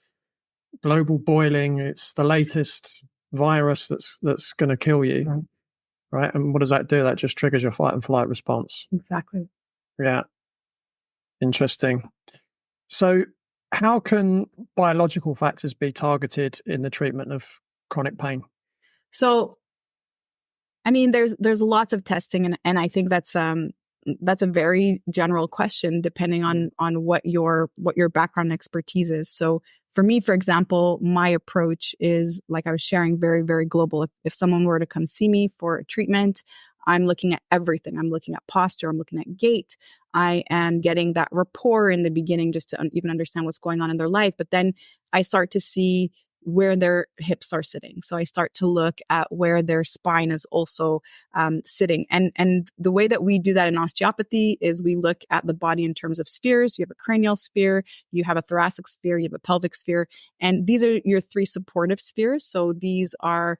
global boiling, it's the latest virus that's going to kill you, right? And what does that do? That just triggers your fight and flight response. Exactly. Yeah. Interesting. So how can biological factors be targeted in the treatment of chronic pain? So, I mean, there's lots of testing, and I think that's a very general question, depending on what your background expertise is. So, for me, for example, my approach is, like I was sharing, very, very global. If someone were to come see me for a treatment, I'm looking at everything. I'm looking at posture. I'm looking at gait. I am getting that rapport in the beginning just to even understand what's going on in their life. But then I start to see where their hips are sitting. So I start to look at where their spine is also sitting. And the way that we do that in osteopathy is we look at the body in terms of spheres. You have a cranial sphere, you have a thoracic sphere, you have a pelvic sphere, and these are your three supportive spheres. So these are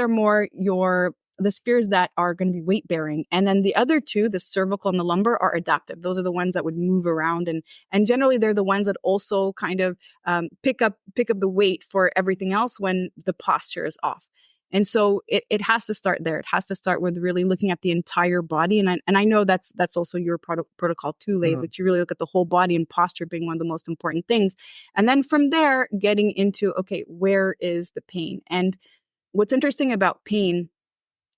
more the spheres that are going to be weight bearing. And then the other two, the cervical and the lumbar, are adaptive. Those are the ones that would move around. And generally they're the ones that also kind of pick up the weight for everything else when the posture is off. And so it has to start there. It has to start with really looking at the entire body. And I know that's also your protocol too, Leif, that you really look at the whole body, and posture being one of the most important things. And then from there, getting into, okay, where is the pain? And what's interesting about pain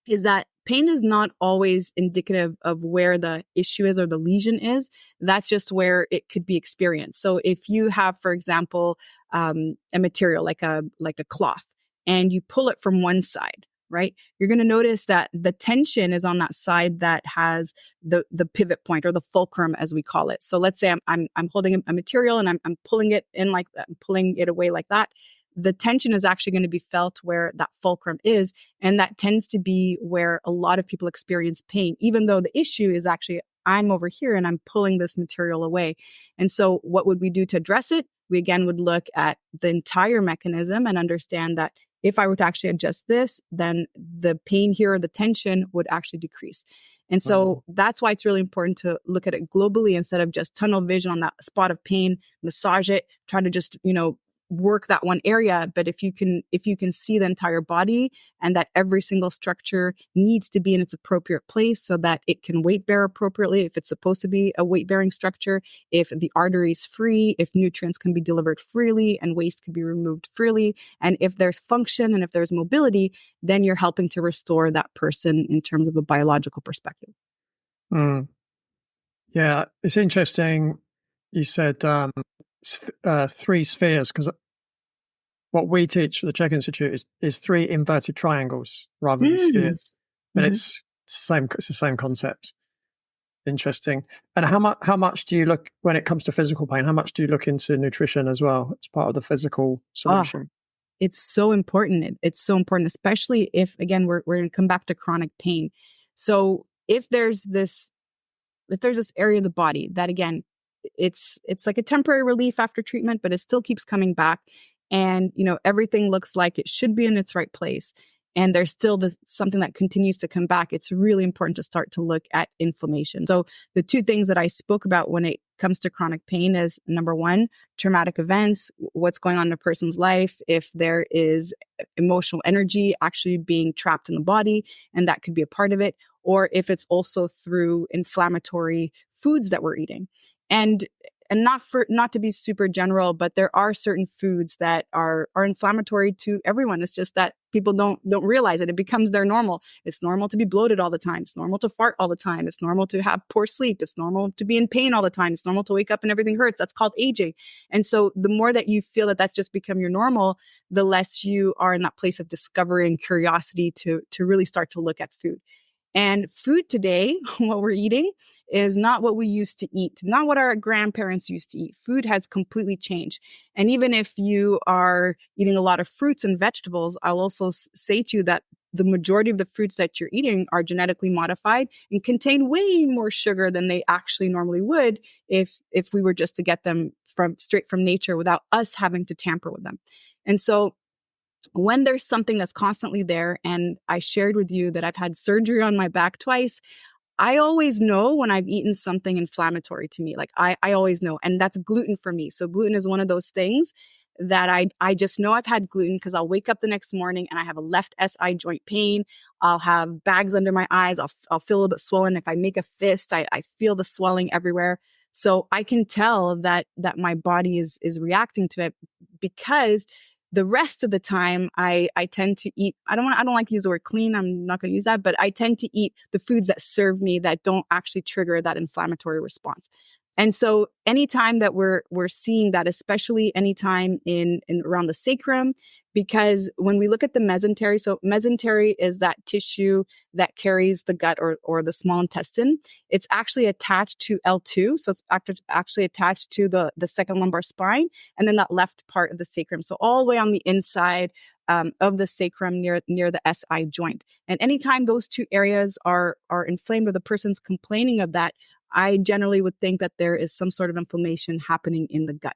is that pain is not always indicative of where the issue is or the lesion is. That's just where it could be experienced. So if you have, for example, a material like a cloth, and you pull it from one side, right? You're going to notice that the tension is on that side that has the pivot point, or the fulcrum, as we call it. So let's say I'm holding a material and I'm pulling it in like that, I'm pulling it away like that. The tension is actually going to be felt where that fulcrum is. And that tends to be where a lot of people experience pain, even though the issue is actually, I'm over here and I'm pulling this material away. And so what would we do to address it? We again would look at the entire mechanism and understand that if I were to actually adjust this, then the pain here, or the tension, would actually decrease. And so that's why it's really important to look at it globally instead of just tunnel vision on that spot of pain, massage it, try to just, work that one area. But if you can see the entire body, and that every single structure needs to be in its appropriate place so that it can weight bear appropriately, if it's supposed to be a weight bearing structure, if the artery is free, if nutrients can be delivered freely and waste can be removed freely, and if there's function and if there's mobility, then you're helping to restore that person in terms of a biological perspective. Yeah, it's interesting. You said three spheres, because what we teach at the Czech Institute is three inverted triangles rather than spheres. But it's the same concept. Interesting. And how much do you look, when it comes to physical pain, how much do you look into nutrition as well as part of the physical solution? It's so important. It's so important, especially if, again, we're going to come back to chronic pain. So if there's this area of the body that, again, it's like a temporary relief after treatment, but it still keeps coming back, and everything looks like it should be in its right place, and there's still something that continues to come back, it's really important to start to look at inflammation. So the two things that I spoke about when it comes to chronic pain is, number one, traumatic events, what's going on in a person's life, if there is emotional energy actually being trapped in the body, and that could be a part of it, or if it's also through inflammatory foods that we're eating. And not to be super general, but there are certain foods that are inflammatory to everyone. It's just that people don't realize it. It becomes their normal. It's normal to be bloated all the time. It's normal to fart all the time. It's normal to have poor sleep. It's normal to be in pain all the time. It's normal to wake up and everything hurts. That's called aging. And so the more that you feel that that's just become your normal, the less you are in that place of discovery and curiosity to really start to look at food. And food today, what we're eating, is not what we used to eat, not what our grandparents used to eat. Food has completely changed. And even if you are eating a lot of fruits and vegetables, I'll also say to you that the majority of the fruits that you're eating are genetically modified and contain way more sugar than they actually normally would if we were just to get them straight from nature without us having to tamper with them. And so when there's something that's constantly there, and I shared with you that I've had surgery on my back twice, I always know when I've eaten something inflammatory to me. Like I always know. And that's gluten for me. So gluten is one of those things that I just know I've had gluten because I'll wake up the next morning and I have a left SI joint pain. I'll have bags under my eyes. I'll feel a little bit swollen. If I make a fist, I feel the swelling everywhere. So I can tell that my body is reacting to it because the rest of the time I tend to eat, I don't like to use the word clean. I'm not going to use that, but I tend to eat the foods that serve me that don't actually trigger that inflammatory response. And so anytime that we're seeing that, especially anytime in around the sacrum, because when we look at the mesentery, so mesentery is that tissue that carries the gut or the small intestine. It's actually attached to L2. So it's actually attached to the second lumbar spine and then that left part of the sacrum. So all the way on the inside of the sacrum near the SI joint. And anytime those two areas are inflamed or the person's complaining of that, I generally would think that there is some sort of inflammation happening in the gut.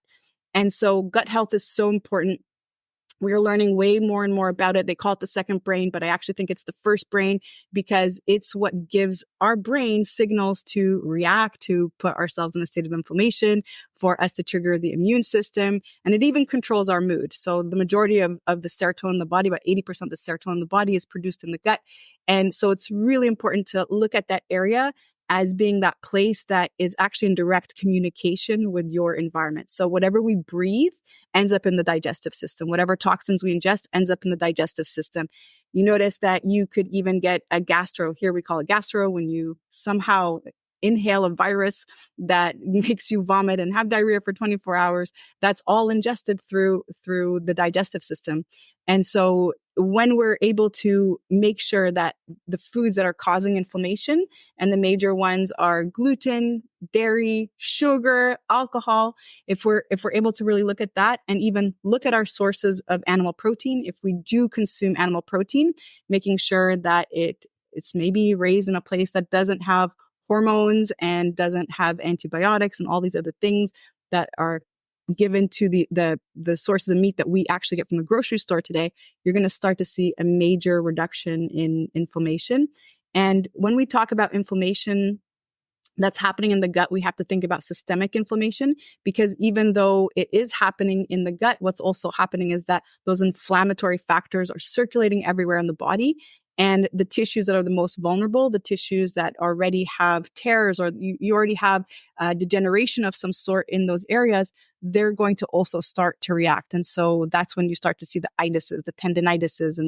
And so gut health is so important. We're learning way more and more about it. They call it the second brain, but I actually think it's the first brain because it's what gives our brain signals to react, to put ourselves in a state of inflammation, for us to trigger the immune system, and it even controls our mood. So the majority of the serotonin in the body, about 80% of the serotonin in the body is produced in the gut. And so it's really important to look at that area as being that place that is actually in direct communication with your environment. So whatever we breathe ends up in the digestive system. Whatever toxins we ingest ends up in the digestive system. You notice that you could even get a gastro, here we call it gastro, when you somehow inhale a virus that makes you vomit and have diarrhea for 24 hours. That's all ingested through the digestive system. And so when we're able to make sure that the foods that are causing inflammation, and the major ones are gluten, dairy, sugar, alcohol, if we're able to really look at that and even look at our sources of animal protein, if we do consume animal protein, making sure that it's maybe raised in a place that doesn't have hormones and doesn't have antibiotics and all these other things that are given to the sources of meat that we actually get from the grocery store today, you're going to start to see a major reduction in inflammation. And when we talk about inflammation that's happening in the gut, we have to think about systemic inflammation, because even though it is happening in the gut, what's also happening is that those inflammatory factors are circulating everywhere in the body. And the tissues that are the most vulnerable, the tissues that already have tears or you already have degeneration of some sort in those areas, they're going to also start to react. And so that's when you start to see the itises, the tendinitises,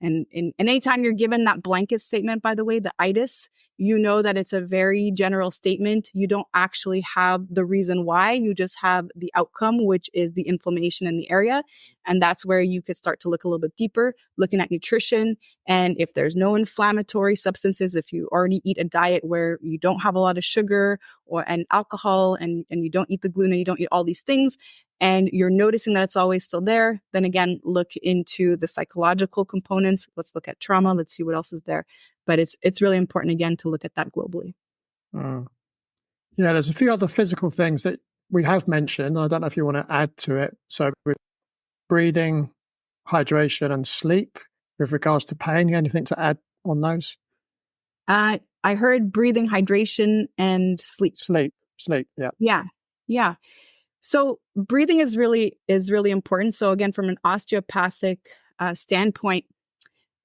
and anytime you're given that blanket statement, by the way, the itis, you know that it's a very general statement. You don't actually have the reason why, you just have the outcome, which is the inflammation in the area. And that's where you could start to look a little bit deeper, looking at nutrition. And if there's no inflammatory substances, if you already eat a diet where you don't have a lot of sugar and alcohol and you don't eat the gluten, you don't eat all these things, and you're noticing that it's always still there, then again, look into the psychological components. Let's look at trauma. Let's see what else is there. But it's really important, again, to look at that globally. Mm. Yeah, there's a few other physical things that we have mentioned. I don't know if you want to add to it. So with breathing, hydration, and sleep, with regards to pain, anything to add on those? I heard breathing, hydration, and sleep. Sleep, yeah. Yeah. So breathing is really important. So again, from an osteopathic standpoint,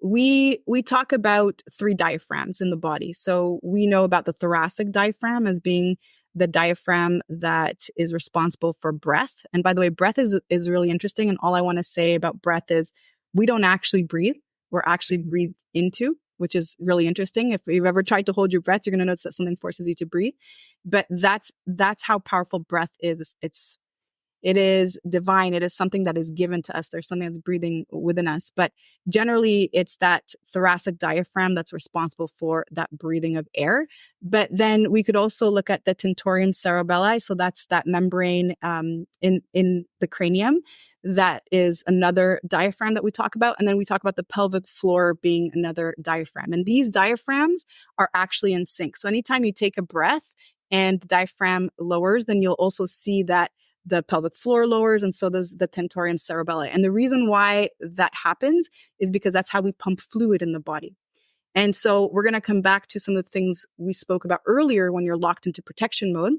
we talk about 3 diaphragms in the body. So we know about the thoracic diaphragm as being the diaphragm that is responsible for breath. And by the way, breath is really interesting. And all I want to say about breath is we don't actually breathe. We're actually breathed into, which is really interesting. If you've ever tried to hold your breath, you're going to notice that something forces you to breathe. But that's how powerful breath is. It is divine. It is something that is given to us. There's something that's breathing within us. But generally, it's that thoracic diaphragm that's responsible for that breathing of air. But then we could also look at the tentorium cerebelli. So that's that membrane in the cranium. That is another diaphragm that we talk about. And then we talk about the pelvic floor being another diaphragm. And these diaphragms are actually in sync. So anytime you take a breath and the diaphragm lowers, then you'll also see that the pelvic floor lowers, and so does the tentorium cerebelli. And the reason why that happens is because that's how we pump fluid in the body. And so we're going to come back to some of the things we spoke about earlier when you're locked into protection mode.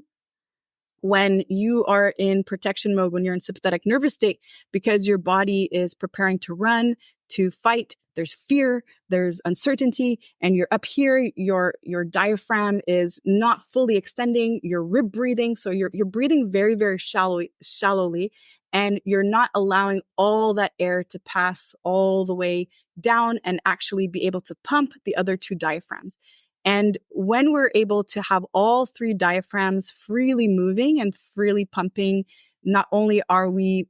When you are in protection mode, when you're in sympathetic nervous state, because your body is preparing to run, to fight, there's fear, there's uncertainty, and you're up here, your diaphragm is not fully extending, you're rib breathing. So you're breathing very, very shallowly, and you're not allowing all that air to pass all the way down and actually be able to pump the other two diaphragms. And when we're able to have all three diaphragms freely moving and freely pumping, not only are we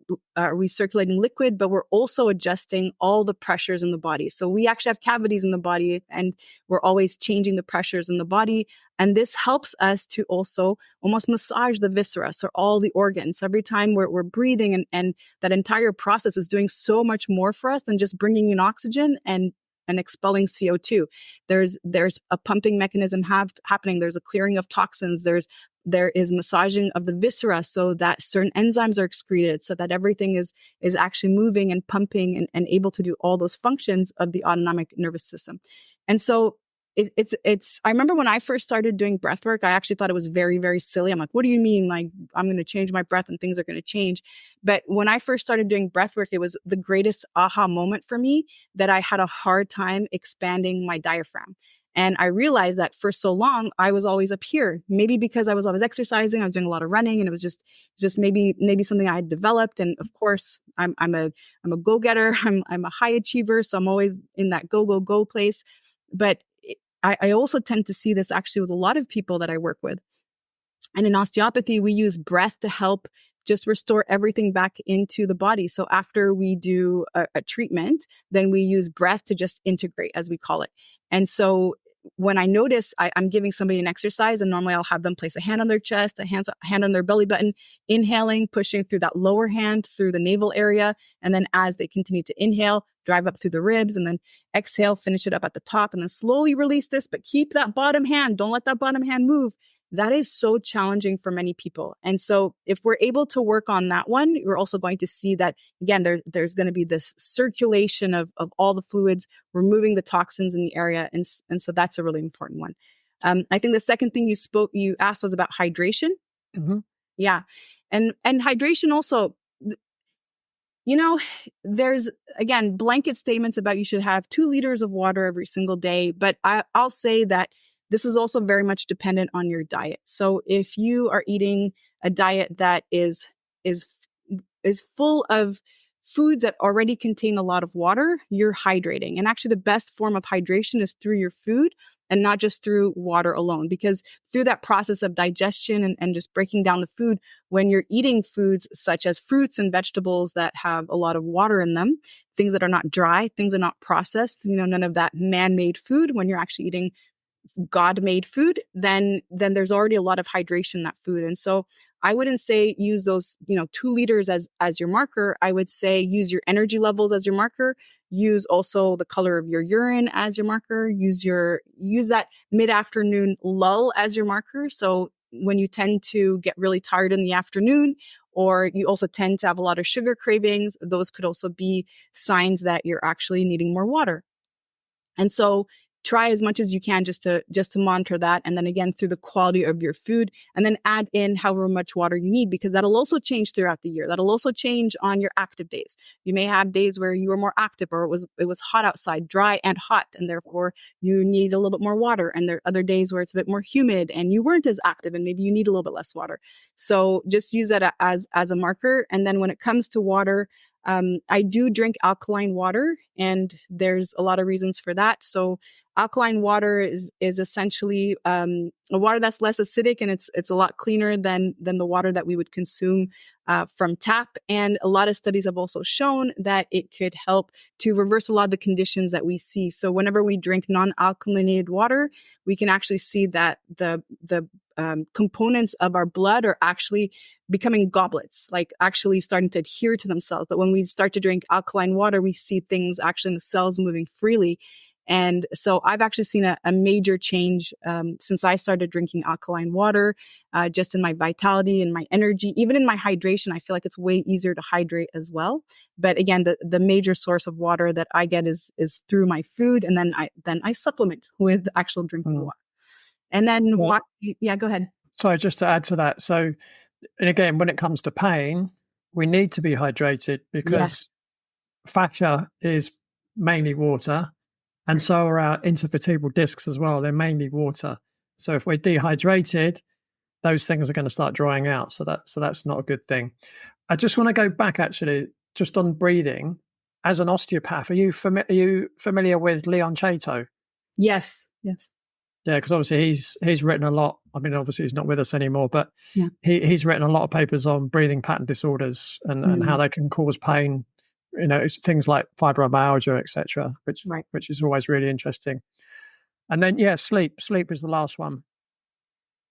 circulating liquid, but we're also adjusting all the pressures in the body. So we actually have cavities in the body, and we're always changing the pressures in the body. And this helps us to also almost massage the viscera, so all the organs. So every time we're breathing, and that entire process is doing so much more for us than just bringing in oxygen and expelling CO2. There's a pumping mechanism happening. There's a clearing of toxins. There is massaging of the viscera so that certain enzymes are excreted, so that everything is actually moving and pumping and able to do all those functions of the autonomic nervous system. And so it's I remember when I first started doing breath work, I actually thought it was very, very silly. I'm like, what do you mean? Like, I'm going to change my breath and things are going to change. But when I first started doing breath work, it was the greatest aha moment for me that I had a hard time expanding my diaphragm. And I realized that for so long, I was always up here, maybe because I was always exercising, I was doing a lot of running, and it was just maybe something I had developed. And of course, I'm a go-getter. I'm a high achiever. So I'm always in that go place. But I also tend to see this actually with a lot of people that I work with. And in osteopathy, we use breath to help just restore everything back into the body. So after we do a treatment, then we use breath to just integrate, as we call it. And so when I notice I'm giving somebody an exercise, and normally I'll have them place a hand on their chest, a hand on their belly button, inhaling, pushing through that lower hand, through the navel area. And then as they continue to inhale, drive up through the ribs, and then exhale, finish it up at the top, and then slowly release this, but keep that bottom hand. Don't let that bottom hand move. That is so challenging for many people. And so if we're able to work on that one, we're also going to see that, again, there's going to be this circulation of all the fluids, removing the toxins in the area. And so that's a really important one. I think the second thing you asked was about hydration. Mm-hmm. Yeah. And hydration also, there's, again, blanket statements about you should have 2 liters of water every single day. But I'll say that this is also very much dependent on your diet. So if you are eating a diet that is full of foods that already contain a lot of water, you're hydrating. And actually the best form of hydration is through your food and not just through water alone, because through that process of digestion and just breaking down the food, when you're eating foods such as fruits and vegetables that have a lot of water in them, things that are not dry, things that are not processed, none of that man-made food, when you're actually eating God-made food, then there's already a lot of hydration in that food. And so I wouldn't say use those, 2 liters as your marker. I would say use your energy levels as your marker. Use also the color of your urine as your marker. Use that mid-afternoon lull as your marker. So when you tend to get really tired in the afternoon, or you also tend to have a lot of sugar cravings, those could also be signs that you're actually needing more water. And so try as much as you can just to monitor that. And then again, through the quality of your food, and then add in however much water you need, because that'll also change throughout the year. That'll also change on your active days. You may have days where you were more active, or it was hot outside, dry and hot, and therefore you need a little bit more water. And there are other days where it's a bit more humid and you weren't as active and maybe you need a little bit less water. So just use that as a marker. And then when it comes to water, I do drink alkaline water, and there's a lot of reasons for that. So alkaline water is essentially a water that's less acidic, and it's a lot cleaner than the water that we would consume from tap. And a lot of studies have also shown that it could help to reverse a lot of the conditions that we see. So whenever we drink non-alkalinated water, we can actually see that the components of our blood are actually becoming goblets, like actually starting to adhere to themselves. But when we start to drink alkaline water, we see things actually in the cells moving freely. And so I've actually seen a major change since I started drinking alkaline water, just in my vitality and my energy, even in my hydration. I feel like it's way easier to hydrate as well. But again, the major source of water that I get is through my food, and then I supplement with actual drinking water. And then Well, yeah, go ahead. so just to add to that, so and again, when it comes to pain, we need to be hydrated Yes. because fascia is mainly water, and Right. so are our intervertebral discs as well. They're mainly water. So if we're dehydrated, those things are going to start drying out. So that's not a good thing. I just want to go back actually, just on breathing. As an osteopath, are you familiar with Leon Chaito? Yes. Yes. Yeah, because obviously he's written a lot. I mean, obviously he's not with us anymore, but Yeah. he's written a lot of papers on breathing pattern disorders and how they can cause pain. You know, it's things like fibromyalgia, etc., Right. which is always really interesting. And then yeah, sleep. Sleep is the last one.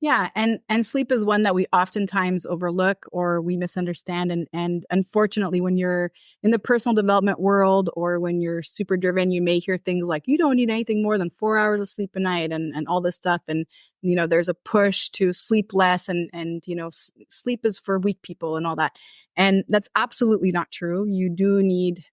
Yeah, and sleep is one that we oftentimes overlook or we misunderstand. And unfortunately, when you're in the personal development world or when you're super driven, you may hear things like you don't need anything more than 4 hours of sleep a night and all this stuff. And there's a push to sleep less and sleep is for weak people and all that. And that's absolutely not true. You do need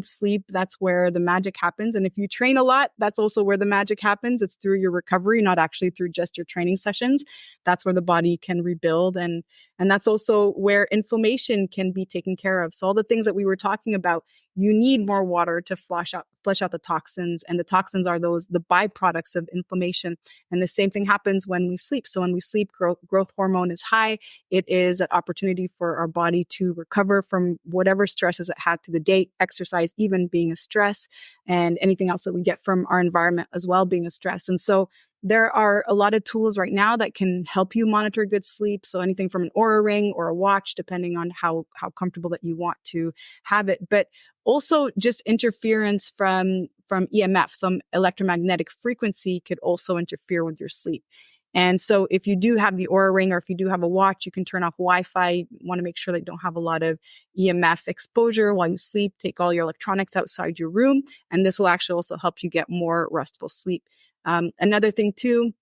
sleep. That's where the magic happens. And if you train a lot, that's also where the magic happens. It's through your recovery, not actually through just your training sessions. That's where the body can rebuild. And that's also where inflammation can be taken care of. So all the things that we were talking about, you need more water to flush out the toxins. And the toxins are the byproducts of inflammation. And the same thing happens when we sleep. So when we sleep, growth hormone is high. It is an opportunity for our body to recover from whatever stresses it had to the date, exercise even being a stress, and anything else that we get from our environment as well being a stress. And so there are a lot of tools right now that can help you monitor good sleep. So anything from an Oura ring or a watch, depending on how comfortable that you want to have it. But also just interference from EMF, some electromagnetic frequency could also interfere with your sleep. And so if you do have the Oura ring or if you do have a watch, you can turn off Wi-Fi. You want to make sure that you don't have a lot of EMF exposure while you sleep. Take all your electronics outside your room, and this will actually also help you get more restful sleep. Another thing too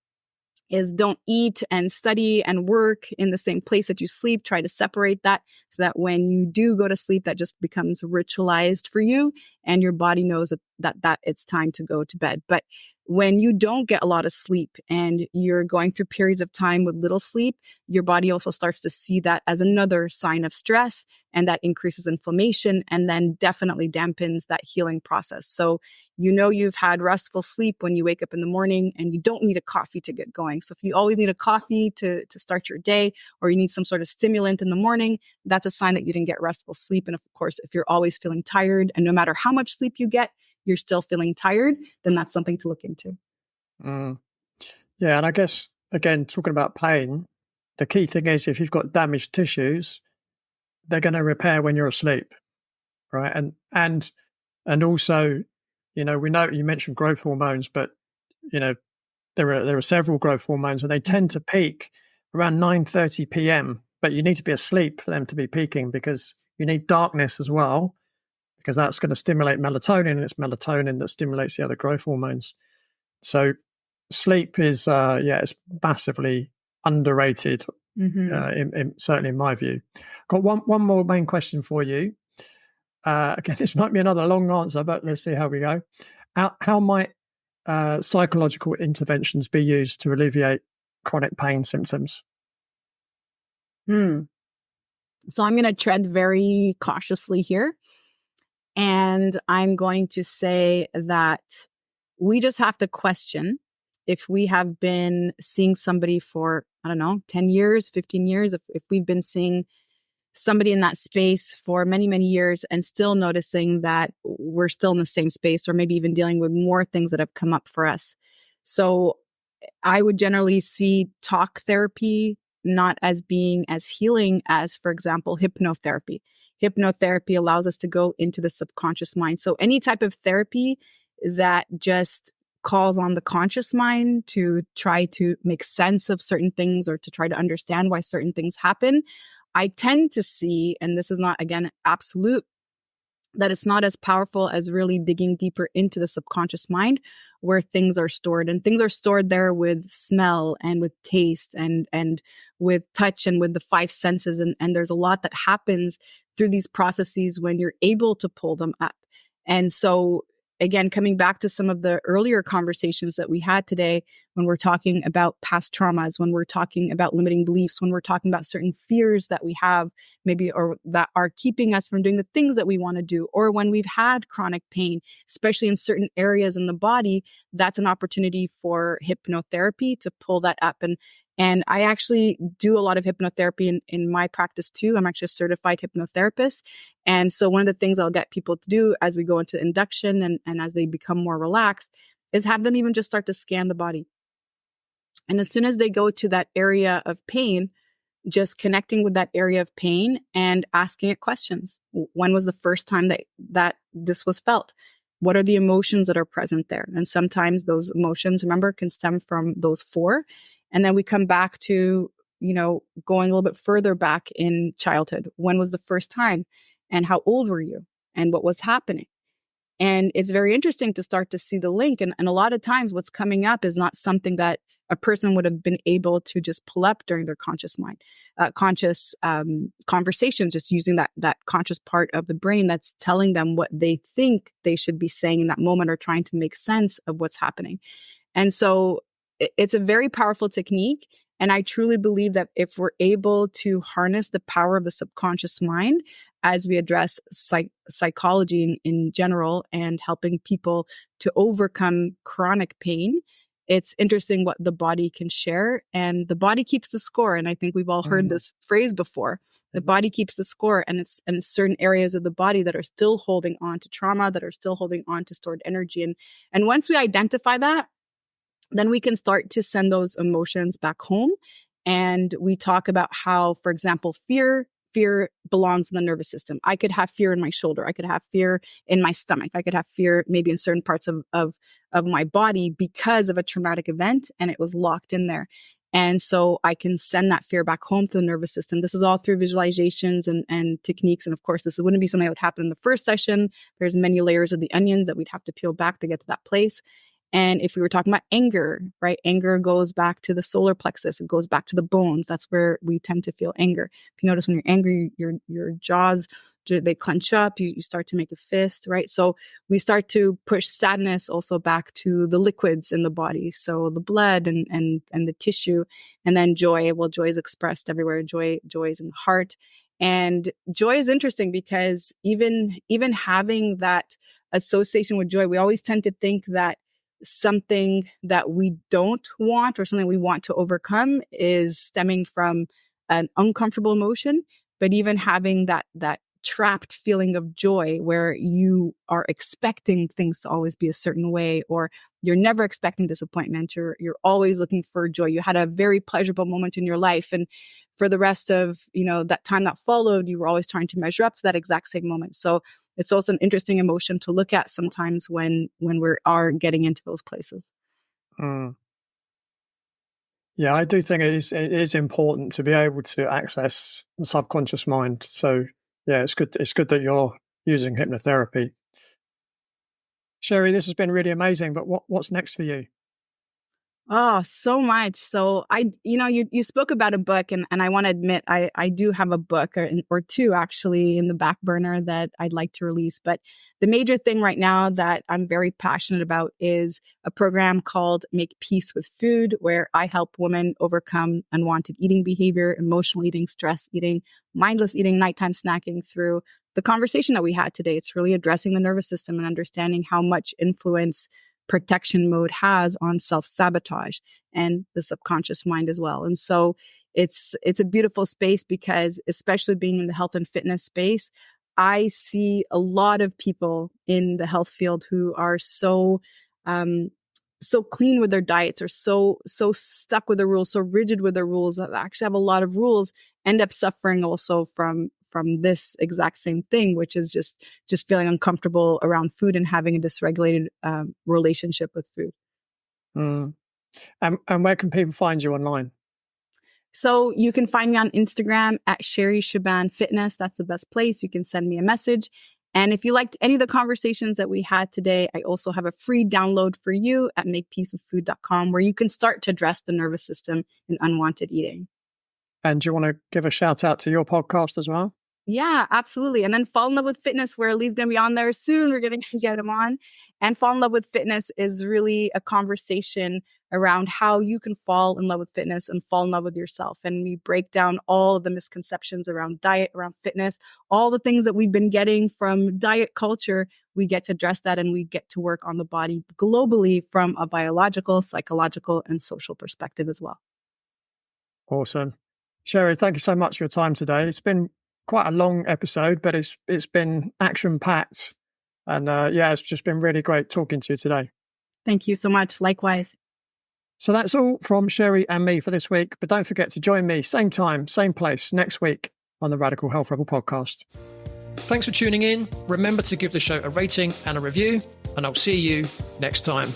is don't eat and study and work in the same place that you sleep. Try to separate that so that when you do go to sleep, that just becomes ritualized for you and your body knows that it's time to go to bed. But when you don't get a lot of sleep and you're going through periods of time with little sleep, your body also starts to see that as another sign of stress, and that increases inflammation and then definitely dampens that healing process. So you've had restful sleep when you wake up in the morning and you don't need a coffee to get going. So if you always need a coffee to start your day, or you need some sort of stimulant in the morning, that's a sign that you didn't get restful sleep. And of course, if you're always feeling tired and no matter how much sleep you get, you're still feeling tired, then that's something to look into. Yeah, and I guess again, talking about pain, the key thing is if you've got damaged tissues, they're going to repair when you're asleep, right? And also, we know you mentioned growth hormones, but you know there are several growth hormones, and they tend to peak around 9:30 p.m. But you need to be asleep for them to be peaking because you need darkness as well, because that's going to stimulate melatonin, and it's melatonin that stimulates the other growth hormones. So sleep is it's massively underrated, certainly in my view. Got one more main question for you. Again, this might be another long answer, but let's see how we go. How might psychological interventions be used to alleviate chronic pain symptoms? So I'm going to tread very cautiously here. And I'm going to say that we just have to question if we have been seeing somebody for, 10 years, 15 years, if we've been seeing somebody in that space for many, many years and still noticing that we're still in the same space or maybe even dealing with more things that have come up for us. So I would generally see talk therapy not as being as healing as, for example, hypnotherapy. Hypnotherapy allows us to go into the subconscious mind. So any type of therapy that just calls on the conscious mind to try to make sense of certain things or to try to understand why certain things happen, I tend to see, and this is not, again, absolute, that it's not as powerful as really digging deeper into the subconscious mind where things are stored. And things are stored there with smell and with taste and with touch and with the five senses. And there's a lot that happens through these processes when you're able to pull them up. And so, again, coming back to some of the earlier conversations that we had today, when we're talking about past traumas, when we're talking about limiting beliefs, when we're talking about certain fears that we have, maybe, or that are keeping us from doing the things that we want to do, or when we've had chronic pain, especially in certain areas in the body, that's an opportunity for hypnotherapy to pull that up. And I actually do a lot of hypnotherapy in my practice too. I'm actually a certified hypnotherapist. And so one of the things I'll get people to do as we go into induction and as they become more relaxed is have them even just start to scan the body. And as soon as they go to that area of pain, just connecting with that area of pain and asking it questions. When was the first time that this was felt? What are the emotions that are present there? And sometimes those emotions, remember, can stem from those four. And then we come back to, going a little bit further back in childhood. When was the first time? And how old were you? And what was happening? And it's very interesting to start to see the link. And a lot of times what's coming up is not something that a person would have been able to just pull up during their conscious mind, conscious conversations, just using that conscious part of the brain that's telling them what they think they should be saying in that moment or trying to make sense of what's happening. And so it's a very powerful technique. And I truly believe that if we're able to harness the power of the subconscious mind as we address psychology in general and helping people to overcome chronic pain, it's interesting what the body can share, and the body keeps the score. And I think we've all heard this phrase before. The body keeps the score, and it's certain areas of the body that are still holding on to trauma, that are still holding on to stored energy. And once we identify that, then we can start to send those emotions back home. And we talk about how, for example, fear belongs in the nervous system. I could have fear in my shoulder. I could have fear in my stomach. I could have fear maybe in certain parts of my body because of a traumatic event, and it was locked in there. And so I can send that fear back home to the nervous system. This is all through visualizations and techniques. And of course, this wouldn't be something that would happen in the first session. There's many layers of the onions that we'd have to peel back to get to that place. And if we were talking about anger, right? Anger goes back to the solar plexus. It goes back to the bones. That's where we tend to feel anger. If you notice when you're angry, your jaws, they clench up. You start to make a fist, right? So we start to push sadness also back to the liquids in the body. So the blood and the tissue. And then joy. Well, joy is expressed everywhere. Joy is in the heart. And joy is interesting because even having that association with joy, we always tend to think that something that we don't want or something we want to overcome is stemming from an uncomfortable emotion. But even having that trapped feeling of joy where you are expecting things to always be a certain way, or you're never expecting disappointment, you're always looking for joy. You had a very pleasurable moment in your life, and for the rest of that time that followed, you were always trying to measure up to that exact same moment. So it's also an interesting emotion to look at sometimes when we are getting into those places. Mm. Yeah, I do think it is important to be able to access the subconscious mind. So yeah, it's good. It's good that you're using hypnotherapy. Sherry, this has been really amazing. But what's next for you? Oh, so much. So you spoke about a book, and I want to admit I do have a book or two actually in the back burner that I'd like to release. But the major thing right now that I'm very passionate about is a program called Make Peace with Food, where I help women overcome unwanted eating behavior, emotional eating, stress eating, mindless eating, nighttime snacking through the conversation that we had today. It's really addressing the nervous system and understanding how much influence protection mode has on self-sabotage and the subconscious mind as well. And so it's a beautiful space because, especially being in the health and fitness space, I see a lot of people in the health field who are so clean with their diets, or so stuck with the rules, so rigid with their rules, that actually have a lot of rules, end up suffering also from this exact same thing, which is just feeling uncomfortable around food and having a dysregulated relationship with food. Mm. And where can people find you online? So you can find me on Instagram at Sherry Shaban Fitness. That's the best place. You can send me a message. And if you liked any of the conversations that we had today, I also have a free download for you at makepeaceoffood.com where you can start to address the nervous system in unwanted eating. And do you want to give a shout out to your podcast as well? Yeah, absolutely. And then Fall in Love with Fitness, where Lee's going to be on there soon. We're going to get him on. And Fall in Love with Fitness is really a conversation around how you can fall in love with fitness and fall in love with yourself. And we break down all of the misconceptions around diet, around fitness, all the things that we've been getting from diet culture. We get to address that, and we get to work on the body globally from a biological, psychological, and social perspective as well. Awesome. Sherry, thank you so much for your time today. It's been quite a long episode, but it's been action-packed. And it's just been really great talking to you today. Thank you so much. Likewise. So that's all from Sherry and me for this week. But don't forget to join me, same time, same place, next week on the Radical Health Rebel podcast. Thanks for tuning in. Remember to give the show a rating and a review, and I'll see you next time.